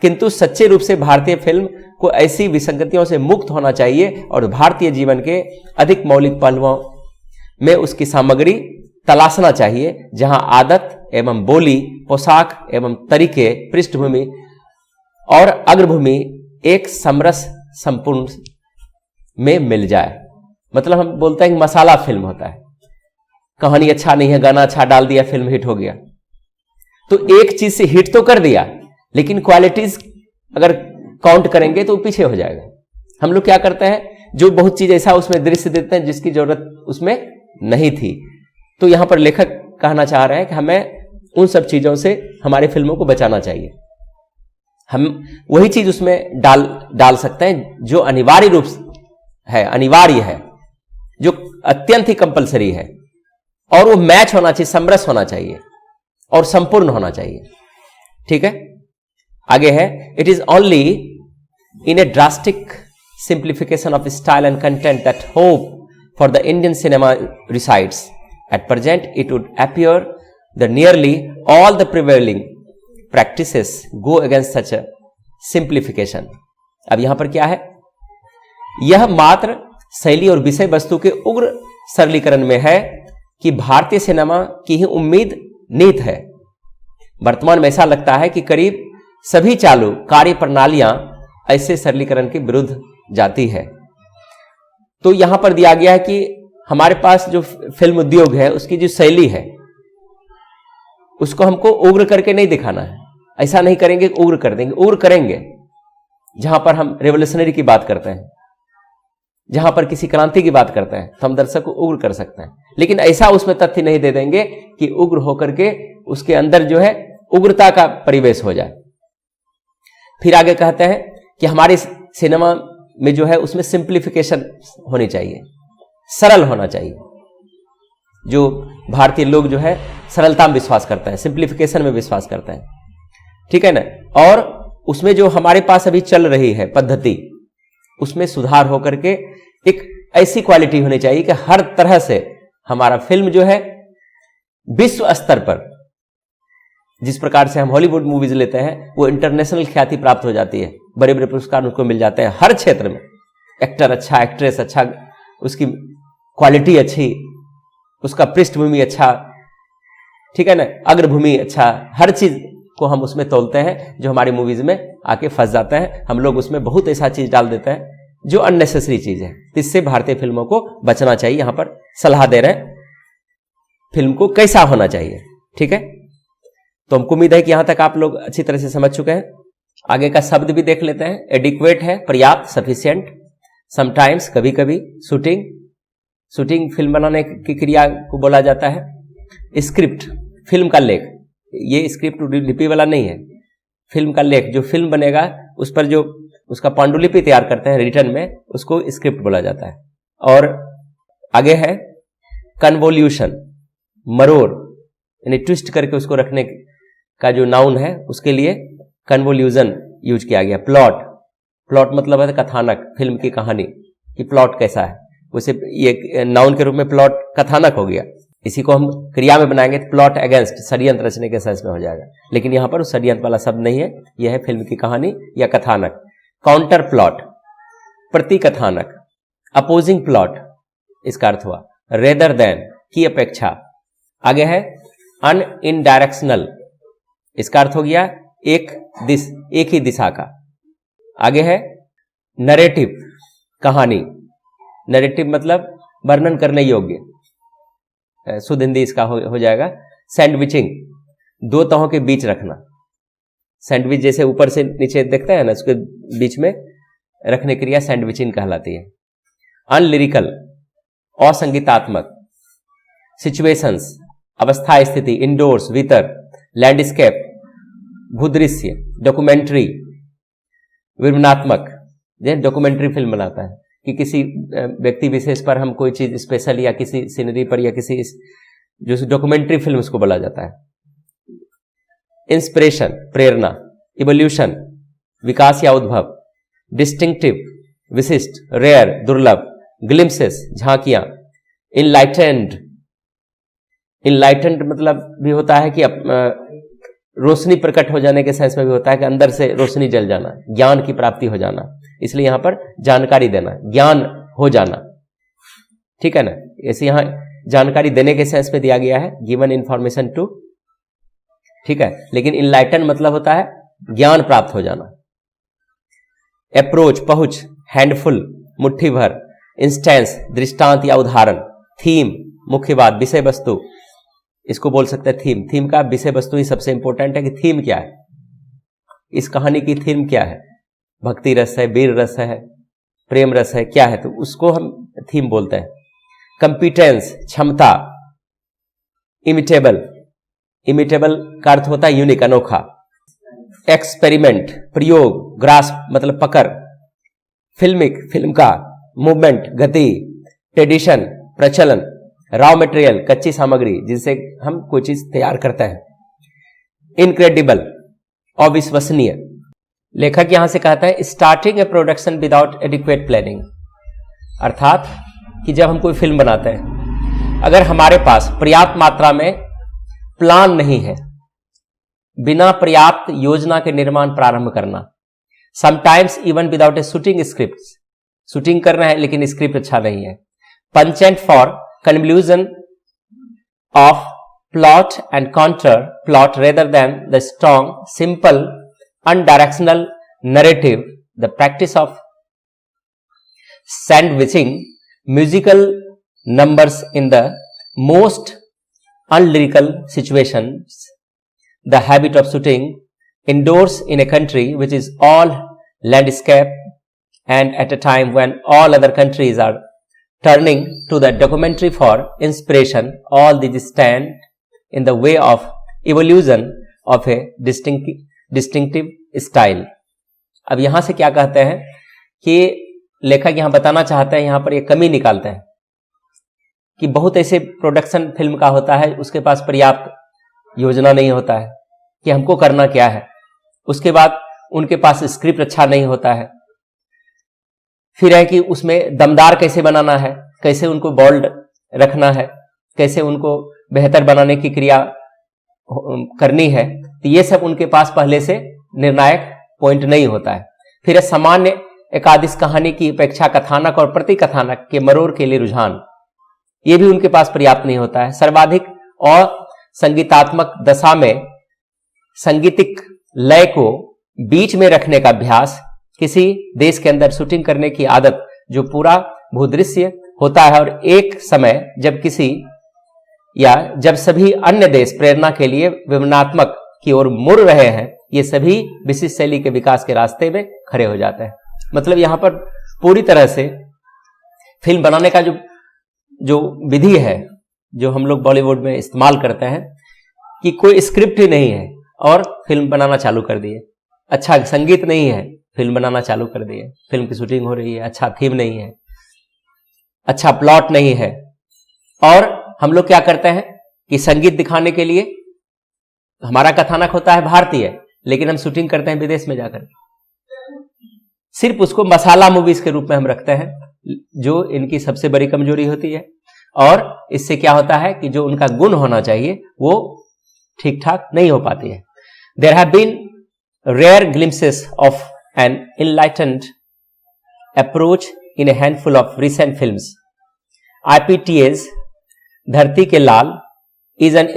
किंतु सच्चे रूप से भारतीय फिल्म को ऐसी विसंगतियों से मुक्त होना चाहिए और भारतीय जीवन के अधिक मौलिक पहलुओं में उसकी सामग्री तलाशना चाहिए, जहां आदत एवं बोली, पोशाक एवं तरीके, पृष्ठभूमि और अग्रभूमि एक समरस संपूर्ण में मिल जाए। मतलब हम बोलते हैं कि मसाला फिल्म होता है, कहानी अच्छा नहीं है, गाना अच्छा डाल दिया, फिल्म हिट हो गया। तो एक चीज से हिट तो कर दिया, लेकिन क्वालिटीज अगर काउंट करेंगे तो पीछे हो जाएगा। हम लोग क्या करते हैं, जो बहुत चीज ऐसा उसमें दृश्य देते हैं जिसकी जरूरत उसमें नहीं थी। तो यहां पर लेखक कहना चाह रहे हैं कि हमें उन सब चीजों से हमारी फिल्मों को बचाना चाहिए। हम वही चीज उसमें डाल सकते हैं जो अनिवार्य रूप है, अनिवार्य है, जो अत्यंत ही कंपलसरी है, और वो मैच होना चाहिए, समरस होना चाहिए और संपूर्ण होना चाहिए। ठीक है, आगे है, it is only in A drastic simplification of style and content that hope for the Indian cinema resides. At present it would appear the nearly all the prevailing practices go against such a simplification. अब यहां पर क्या है, यह मात्र शैली और विषय वस्तु के उग्र सरलीकरण में है कि भारतीय सिनेमा की ही उम्मीद नीत है। वर्तमान में ऐसा लगता है कि करीब सभी चालू कार्य प्रणालियां ऐसे सरलीकरण के विरुद्ध जाती है। तो यहां पर दिया गया है कि हमारे पास जो फिल्म उद्योग है उसकी जो शैली है उसको हमको उग्र करके नहीं दिखाना है। ऐसा नहीं करेंगे कि उग्र कर देंगे, उग्र करेंगे जहां पर हम रेवोल्यूशनरी की बात करते हैं, जहां पर किसी क्रांति की बात करते हैं, तो हम दर्शक को उग्र कर सकते हैं, लेकिन ऐसा उसमें तथ्य नहीं दे देंगे कि उग्र होकर के उसके अंदर जो है उग्रता का परिवेश हो जाए। फिर आगे कहते हैं कि हमारे सिनेमा में जो है उसमें सिंप्लीफिकेशन होनी चाहिए, सरल होना चाहिए। जो भारतीय लोग जो है सरलता में विश्वास करते हैं, सिंप्लीफिकेशन में विश्वास करते हैं, ठीक है ना। और उसमें जो हमारे पास अभी चल रही है पद्धति, उसमें सुधार होकर के एक ऐसी क्वालिटी होनी चाहिए कि हर तरह से हमारा फिल्म जो है विश्व स्तर पर, जिस प्रकार से हम हॉलीवुड मूवीज लेते हैं, वो इंटरनेशनल ख्याति प्राप्त हो जाती है, बड़े बड़े पुरस्कार उसको मिल जाते हैं हर क्षेत्र में। एक्टर अच्छा, एक्ट्रेस अच्छा, उसकी क्वालिटी अच्छी, उसका पृष्ठभूमि अच्छा, ठीक है ना, अग्रभूमि अच्छा, हर चीज को हम उसमें तोलते हैं, जो हमारी मूवीज में आके फंस जाते हैं। हम लोग उसमें बहुत ऐसा चीज डाल देते हैं जो अननेसेसरी चीज है। इससे भारतीय फिल्मों को बचना चाहिए। यहां पर सलाह दे रहे हैं फिल्म को कैसा होना चाहिए, ठीक है। तो हमको उम्मीद है कि यहां तक आप लोग अच्छी तरह से समझ चुके हैं। आगे का शब्द भी देख लेते हैं। एडिक्वेट है पर्याप्त, सफिशिएंट, समटाइम्स कभी कभी, शूटिंग फिल्म बनाने की क्रिया को बोला जाता है। स्क्रिप्ट फिल्म का लेख, ये स्क्रिप्ट लिपि वाला नहीं है, फिल्म का लेख, जो फिल्म बनेगा उस पर जो उसका पांडुलिपि तैयार करते हैं रिटर्न में, उसको स्क्रिप्ट बोला जाता है। और आगे है कन्वोल्यूशन, मरोड़ यानी ट्विस्ट करके उसको रखने का जो नाउन है, उसके लिए कन्वोल्यूजन यूज किया गया। प्लॉट मतलब है कथानक, फिल्म की कहानी कि प्लॉट कैसा है, उसे ये नाउन के रूप में प्लॉट कथानक हो गया। इसी को हम क्रिया में बनाएंगे तो प्लॉट अगेंस्ट, षड्यंत्र रचने के सेंस में हो जाएगा। लेकिन यहां पर उस षड्यंत्र वाला शब्द नहीं है, यह है फिल्म की कहानी या कथानक। काउंटर प्लॉट, प्रति कथानक। अपोजिंग प्लॉट, इसका अर्थ हुआ रेदर देन, की अपेक्षा। आगे है अनइनडायरेक्शनल, इसका अर्थ हो गया एक ही दिशा का। आगे है नरेटिव, कहानी। नरेटिव मतलब वर्णन करने योग्य, शुद्ध हिंदी इसका हो जाएगा सैंडविचिंग, दो तहों के बीच रखना। सैंडविच जैसे ऊपर से नीचे देखते हैं ना, उसके बीच में रखने क्रिया सैंडविचिंग कहलाती है। अनलिरिकल, असंगीतात्मक। सिचुएशंस, अवस्था स्थिति। इंडोर्स, भीतर। लैंडस्केप, भूदृश्य। डॉक्यूमेंट्री, विवरणात्मक, जैसे डॉक्यूमेंट्री फिल्म बनाता है कि किसी व्यक्ति विशेष पर हम कोई चीज स्पेशल या किसी सीनरी पर या किसी जो डॉक्यूमेंट्री फिल्म उसको बोला जाता है। इंस्पिरेशन, प्रेरणा। इवोल्यूशन, विकास या उद्भव। डिस्टिंक्टिव, विशिष्ट। रेयर, दुर्लभ। ग्लिम्सेस, झांकियां। इनलाइटेंड, इनलाइटेंड मतलब भी होता है कि रोशनी प्रकट हो जाने के सेंस में भी होता है कि अंदर से रोशनी जल जाना, ज्ञान की प्राप्ति हो जाना। इसलिए यहां पर जानकारी देना, ज्ञान हो जाना, ठीक है ना। ऐसे यहां जानकारी देने के सेंस में दिया गया है, गिवन इंफॉर्मेशन टू, ठीक है। लेकिन इनलाइटन मतलब होता है ज्ञान प्राप्त हो जाना। अप्रोच, पहुंच। हैंडफुल, मुट्ठी भर। इंस्टेंस, दृष्टांत या उदाहरण। थीम, मुख्य बात, विषय वस्तु, इसको बोल सकते हैं थीम। थीम का विषय वस्तु ही सबसे इंपॉर्टेंट है कि थीम क्या है, इस कहानी की थीम क्या है। भक्ति रस है, वीर रस है, प्रेम रस है, क्या है, तो उसको हम थीम बोलते हैं। कंपिटेंस, क्षमता। इमिटेबल, इमिटेबल का अर्थ होता है यूनिक, अनोखा। एक्सपेरिमेंट, प्रयोग। ग्रास्प मतलब पकड़। फिल्मिक, फिल्म का। मूवमेंट, गति। ट्रेडिशन, प्रचलन। रॉ मटेरियल, कच्ची सामग्री जिनसे हम कोई चीज तैयार करते हैं। इनक्रेडिबल, अविश्वसनीय। लेखक यहां से कहता है स्टार्टिंग ए प्रोडक्शन विदाउट एडिक्वेट प्लानिंग, अर्थात कि जब हम कोई फिल्म बनाते हैं, अगर हमारे पास पर्याप्त मात्रा में प्लान नहीं है, बिना पर्याप्त योजना के निर्माण प्रारंभ करना। समटाइम्स इवन विदाउट ए शूटिंग स्क्रिप्ट, शूटिंग कर रहे हैं लेकिन स्क्रिप्ट अच्छा नहीं है। पंचेंट for convolution of plot and counter plot rather than the strong, simple, undirectional narrative. The practice of sandwiching musical numbers in the most unlyrical situations. The habit of shooting indoors in a country which is all landscape and at a time when all other countries are turning to the documentary for inspiration, all these stand in the way of evolution of a distinctive style. अब यहां से क्या कहते हैं कि लेखक यहां बताना चाहते हैं, यहां पर एक कमी निकालते हैं कि बहुत ऐसे प्रोडक्शन फिल्म का होता है, उसके पास पर्याप्त योजना नहीं होता है कि हमको करना क्या है। उसके बाद उनके पास स्क्रिप्ट अच्छा नहीं होता है। फिर है कि उसमें दमदार कैसे बनाना है, कैसे उनको बोल्ड रखना है, कैसे उनको बेहतर बनाने की क्रिया करनी है, तो ये सब उनके पास पहले से निर्णायक पॉइंट नहीं होता है। फिर सामान्य एकादिश कहानी की अपेक्षा कथानक और प्रति कथानक के मरोड़ के लिए रुझान, ये भी उनके पास पर्याप्त नहीं होता है। सर्वाधिक और संगीतात्मक दशा में संगीतिक लय को बीच में रखने का अभ्यास, किसी देश के अंदर शूटिंग करने की आदत जो पूरा भूदृश्य होता है और एक समय जब किसी या जब सभी अन्य देश प्रेरणा के लिए विवरणात्मक की ओर मुड़ रहे हैं, ये सभी विशिष्ट शैली के विकास के रास्ते में खड़े हो जाते हैं। मतलब यहां पर पूरी तरह से फिल्म बनाने का जो विधि है, जो हम लोग बॉलीवुड में इस्तेमाल करते हैं, कि कोई स्क्रिप्ट ही नहीं है और फिल्म बनाना चालू कर दिए। अच्छा संगीत नहीं है, फिल्म बनाना चालू कर दिए। फिल्म की शूटिंग हो रही है, अच्छा थीम नहीं है, अच्छा प्लॉट नहीं है, और हम लोग क्या करते हैं कि संगीत दिखाने के लिए हमारा कथानक होता है भारतीय, लेकिन हम शूटिंग करते हैं विदेश में जाकर। सिर्फ उसको मसाला मूवीज के रूप में हम रखते हैं, जो इनकी सबसे बड़ी कमजोरी होती है, और इससे क्या होता है कि जो उनका गुण होना चाहिए वो ठीक ठाक नहीं हो पाती है। There have been rare glimpses of an enlightened approach in a handful of recent films. IPTA's धरती के लाल is an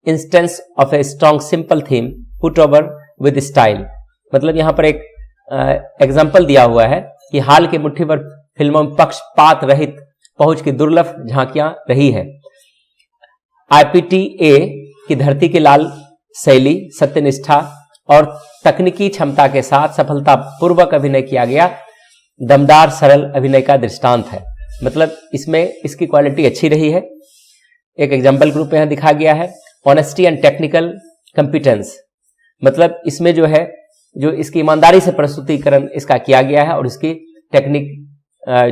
instance of a strong simple theme put over with style. मतलब यहां पर एक एग्जाम्पल दिया हुआ है कि हाल के मुट्ठी भर फिल्मों में पक्षपात रहित पहुंच की दुर्लभ झांकियां रही है। IPTA की धरती के लाल शैली, सत्यनिष्ठा और तकनीकी क्षमता के साथ सफलतापूर्वक अभिनय किया गया दमदार सरल अभिनय का दृष्टांत है। मतलब इसमें इसकी क्वालिटी अच्छी रही है। एक एग्जाम्पल के रूप में यहां दिखा गया है ऑनेस्टी एंड टेक्निकल कंपिटेंस, मतलब इसमें जो है जो इसकी ईमानदारी से प्रस्तुतिकरण इसका किया गया है और इसकी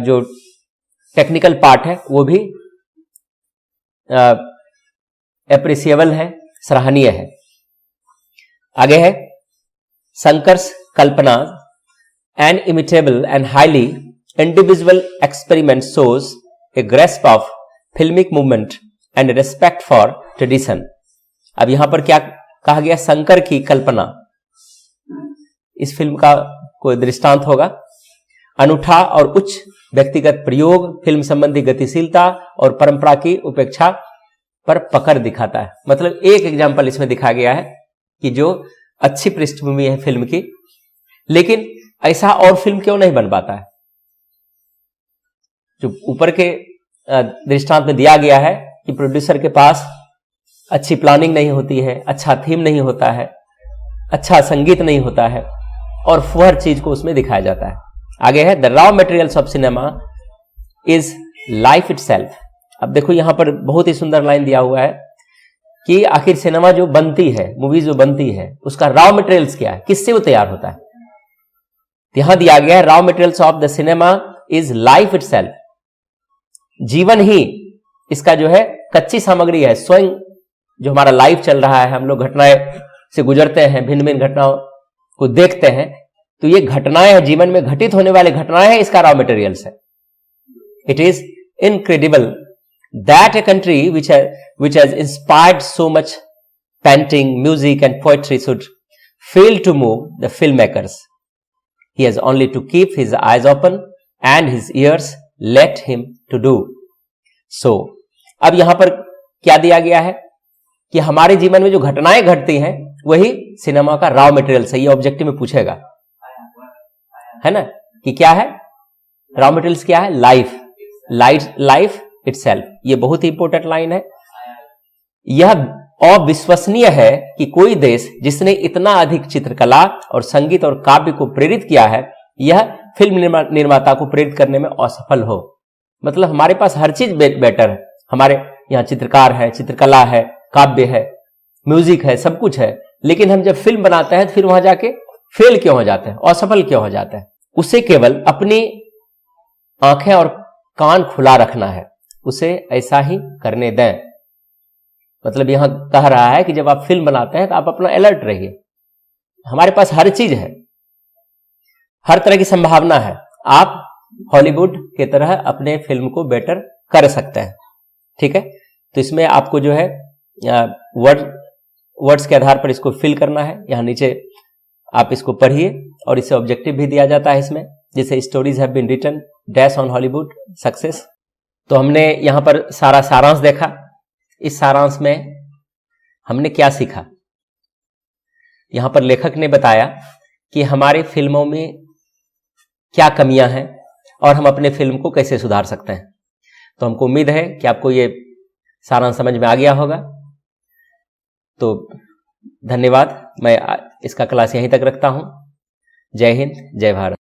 जो टेक्निकल पार्ट है वो भी एप्रिसिएबल है, सराहनीय है। आगे है संकर्ष कल्पना, an imitable and highly individual experiment shows a grasp of filmic movement and respect for tradition. अब यहां पर क्या कहा गया, संकर की कल्पना इस फिल्म का कोई दृष्टांत होगा। अनूठा और उच्च व्यक्तिगत प्रयोग फिल्म संबंधी गतिशीलता और परंपरा की उपेक्षा पर पकड़ दिखाता है। मतलब एक एग्जाम्पल इसमें दिखा गया है कि जो अच्छी पृष्ठभूमि है फिल्म की, लेकिन ऐसा और फिल्म क्यों नहीं बन पाता है। जो ऊपर के दृष्टांत में दिया गया है कि प्रोड्यूसर के पास अच्छी प्लानिंग नहीं होती है, अच्छा थीम नहीं होता है, अच्छा संगीत नहीं होता है और हर चीज को उसमें दिखाया जाता है। आगे है the raw materials of cinema is life itself. अब देखो यहां पर बहुत ही सुंदर लाइन दिया हुआ है कि आखिर सिनेमा जो बनती है, मूवीज जो बनती है, उसका रॉ मटेरियल्स क्या है, किससे वो तैयार होता है। यहां दिया गया है raw materials of the cinema is life itself, जीवन ही इसका जो है कच्ची सामग्री है। स्वयं जो हमारा लाइफ चल रहा है, हम लोग घटनाएं से गुजरते हैं, भिन्न भिन्न घटनाओं को देखते हैं, तो ये घटनाएं हैं, जीवन में घटित होने वाली घटनाएं हैं, इसका रॉ मटेरियल्स है। It is incredible that a country which has inspired so much painting, music and poetry should fail to move the film makers. He has only to keep his eyes open and his ears let him to do so. अब यहां पर क्या दिया गया है कि हमारे जीवन में जो घटनाएं घटती हैं वही सिनेमा का रॉ मटेरियल है। ये ऑब्जेक्टिव में पूछेगा, है ना, कि क्या है रॉ मटेरियल्स, क्या है लाइफ इटसेल्फ। ये बहुत ही इंपॉर्टेंट लाइन है। यह अविश्वसनीय है कि कोई देश जिसने इतना अधिक चित्रकला और संगीत और काव्य को प्रेरित किया है, यह फिल्म निर्माता को प्रेरित करने में असफल हो। मतलब हमारे पास हर चीज बेटर है, हमारे यहाँ चित्रकार है, चित्रकला है, काव्य है, म्यूजिक है, सब कुछ है, लेकिन हम जब फिल्म बनाते हैं तो फिर वहां जाके फेल क्यों हो जाते हैं, असफल क्यों हो जाते हैं। उसे केवल अपनी आंखें और कान खुला रखना है, उसे ऐसा ही करने दें। मतलब यहां कह रहा है कि जब आप फिल्म बनाते हैं तो आप अपना अलर्ट रहिए। हमारे पास हर चीज है, हर तरह की संभावना है, आप हॉलीवुड के तरह अपने फिल्म को बेटर कर सकते हैं। ठीक है, तो इसमें आपको जो है वर्ड्स के आधार पर इसको फिल करना है। यहां नीचे आप इसको पढ़िए और इससे ऑब्जेक्टिव भी दिया जाता है इसमें, जैसे stories have been written dash on Hollywood success. तो हमने यहां पर सारा सारांश देखा। इस सारांश में हमने क्या सीखा, यहां पर लेखक ने बताया कि हमारे फिल्मों में क्या कमियां हैं और हम अपने फिल्म को कैसे सुधार सकते हैं। तो हमको उम्मीद है कि आपको ये सारांश समझ में आ गया होगा। तो धन्यवाद, मैं इसका क्लास यहीं तक रखता हूं। जय हिंद, जय भारत।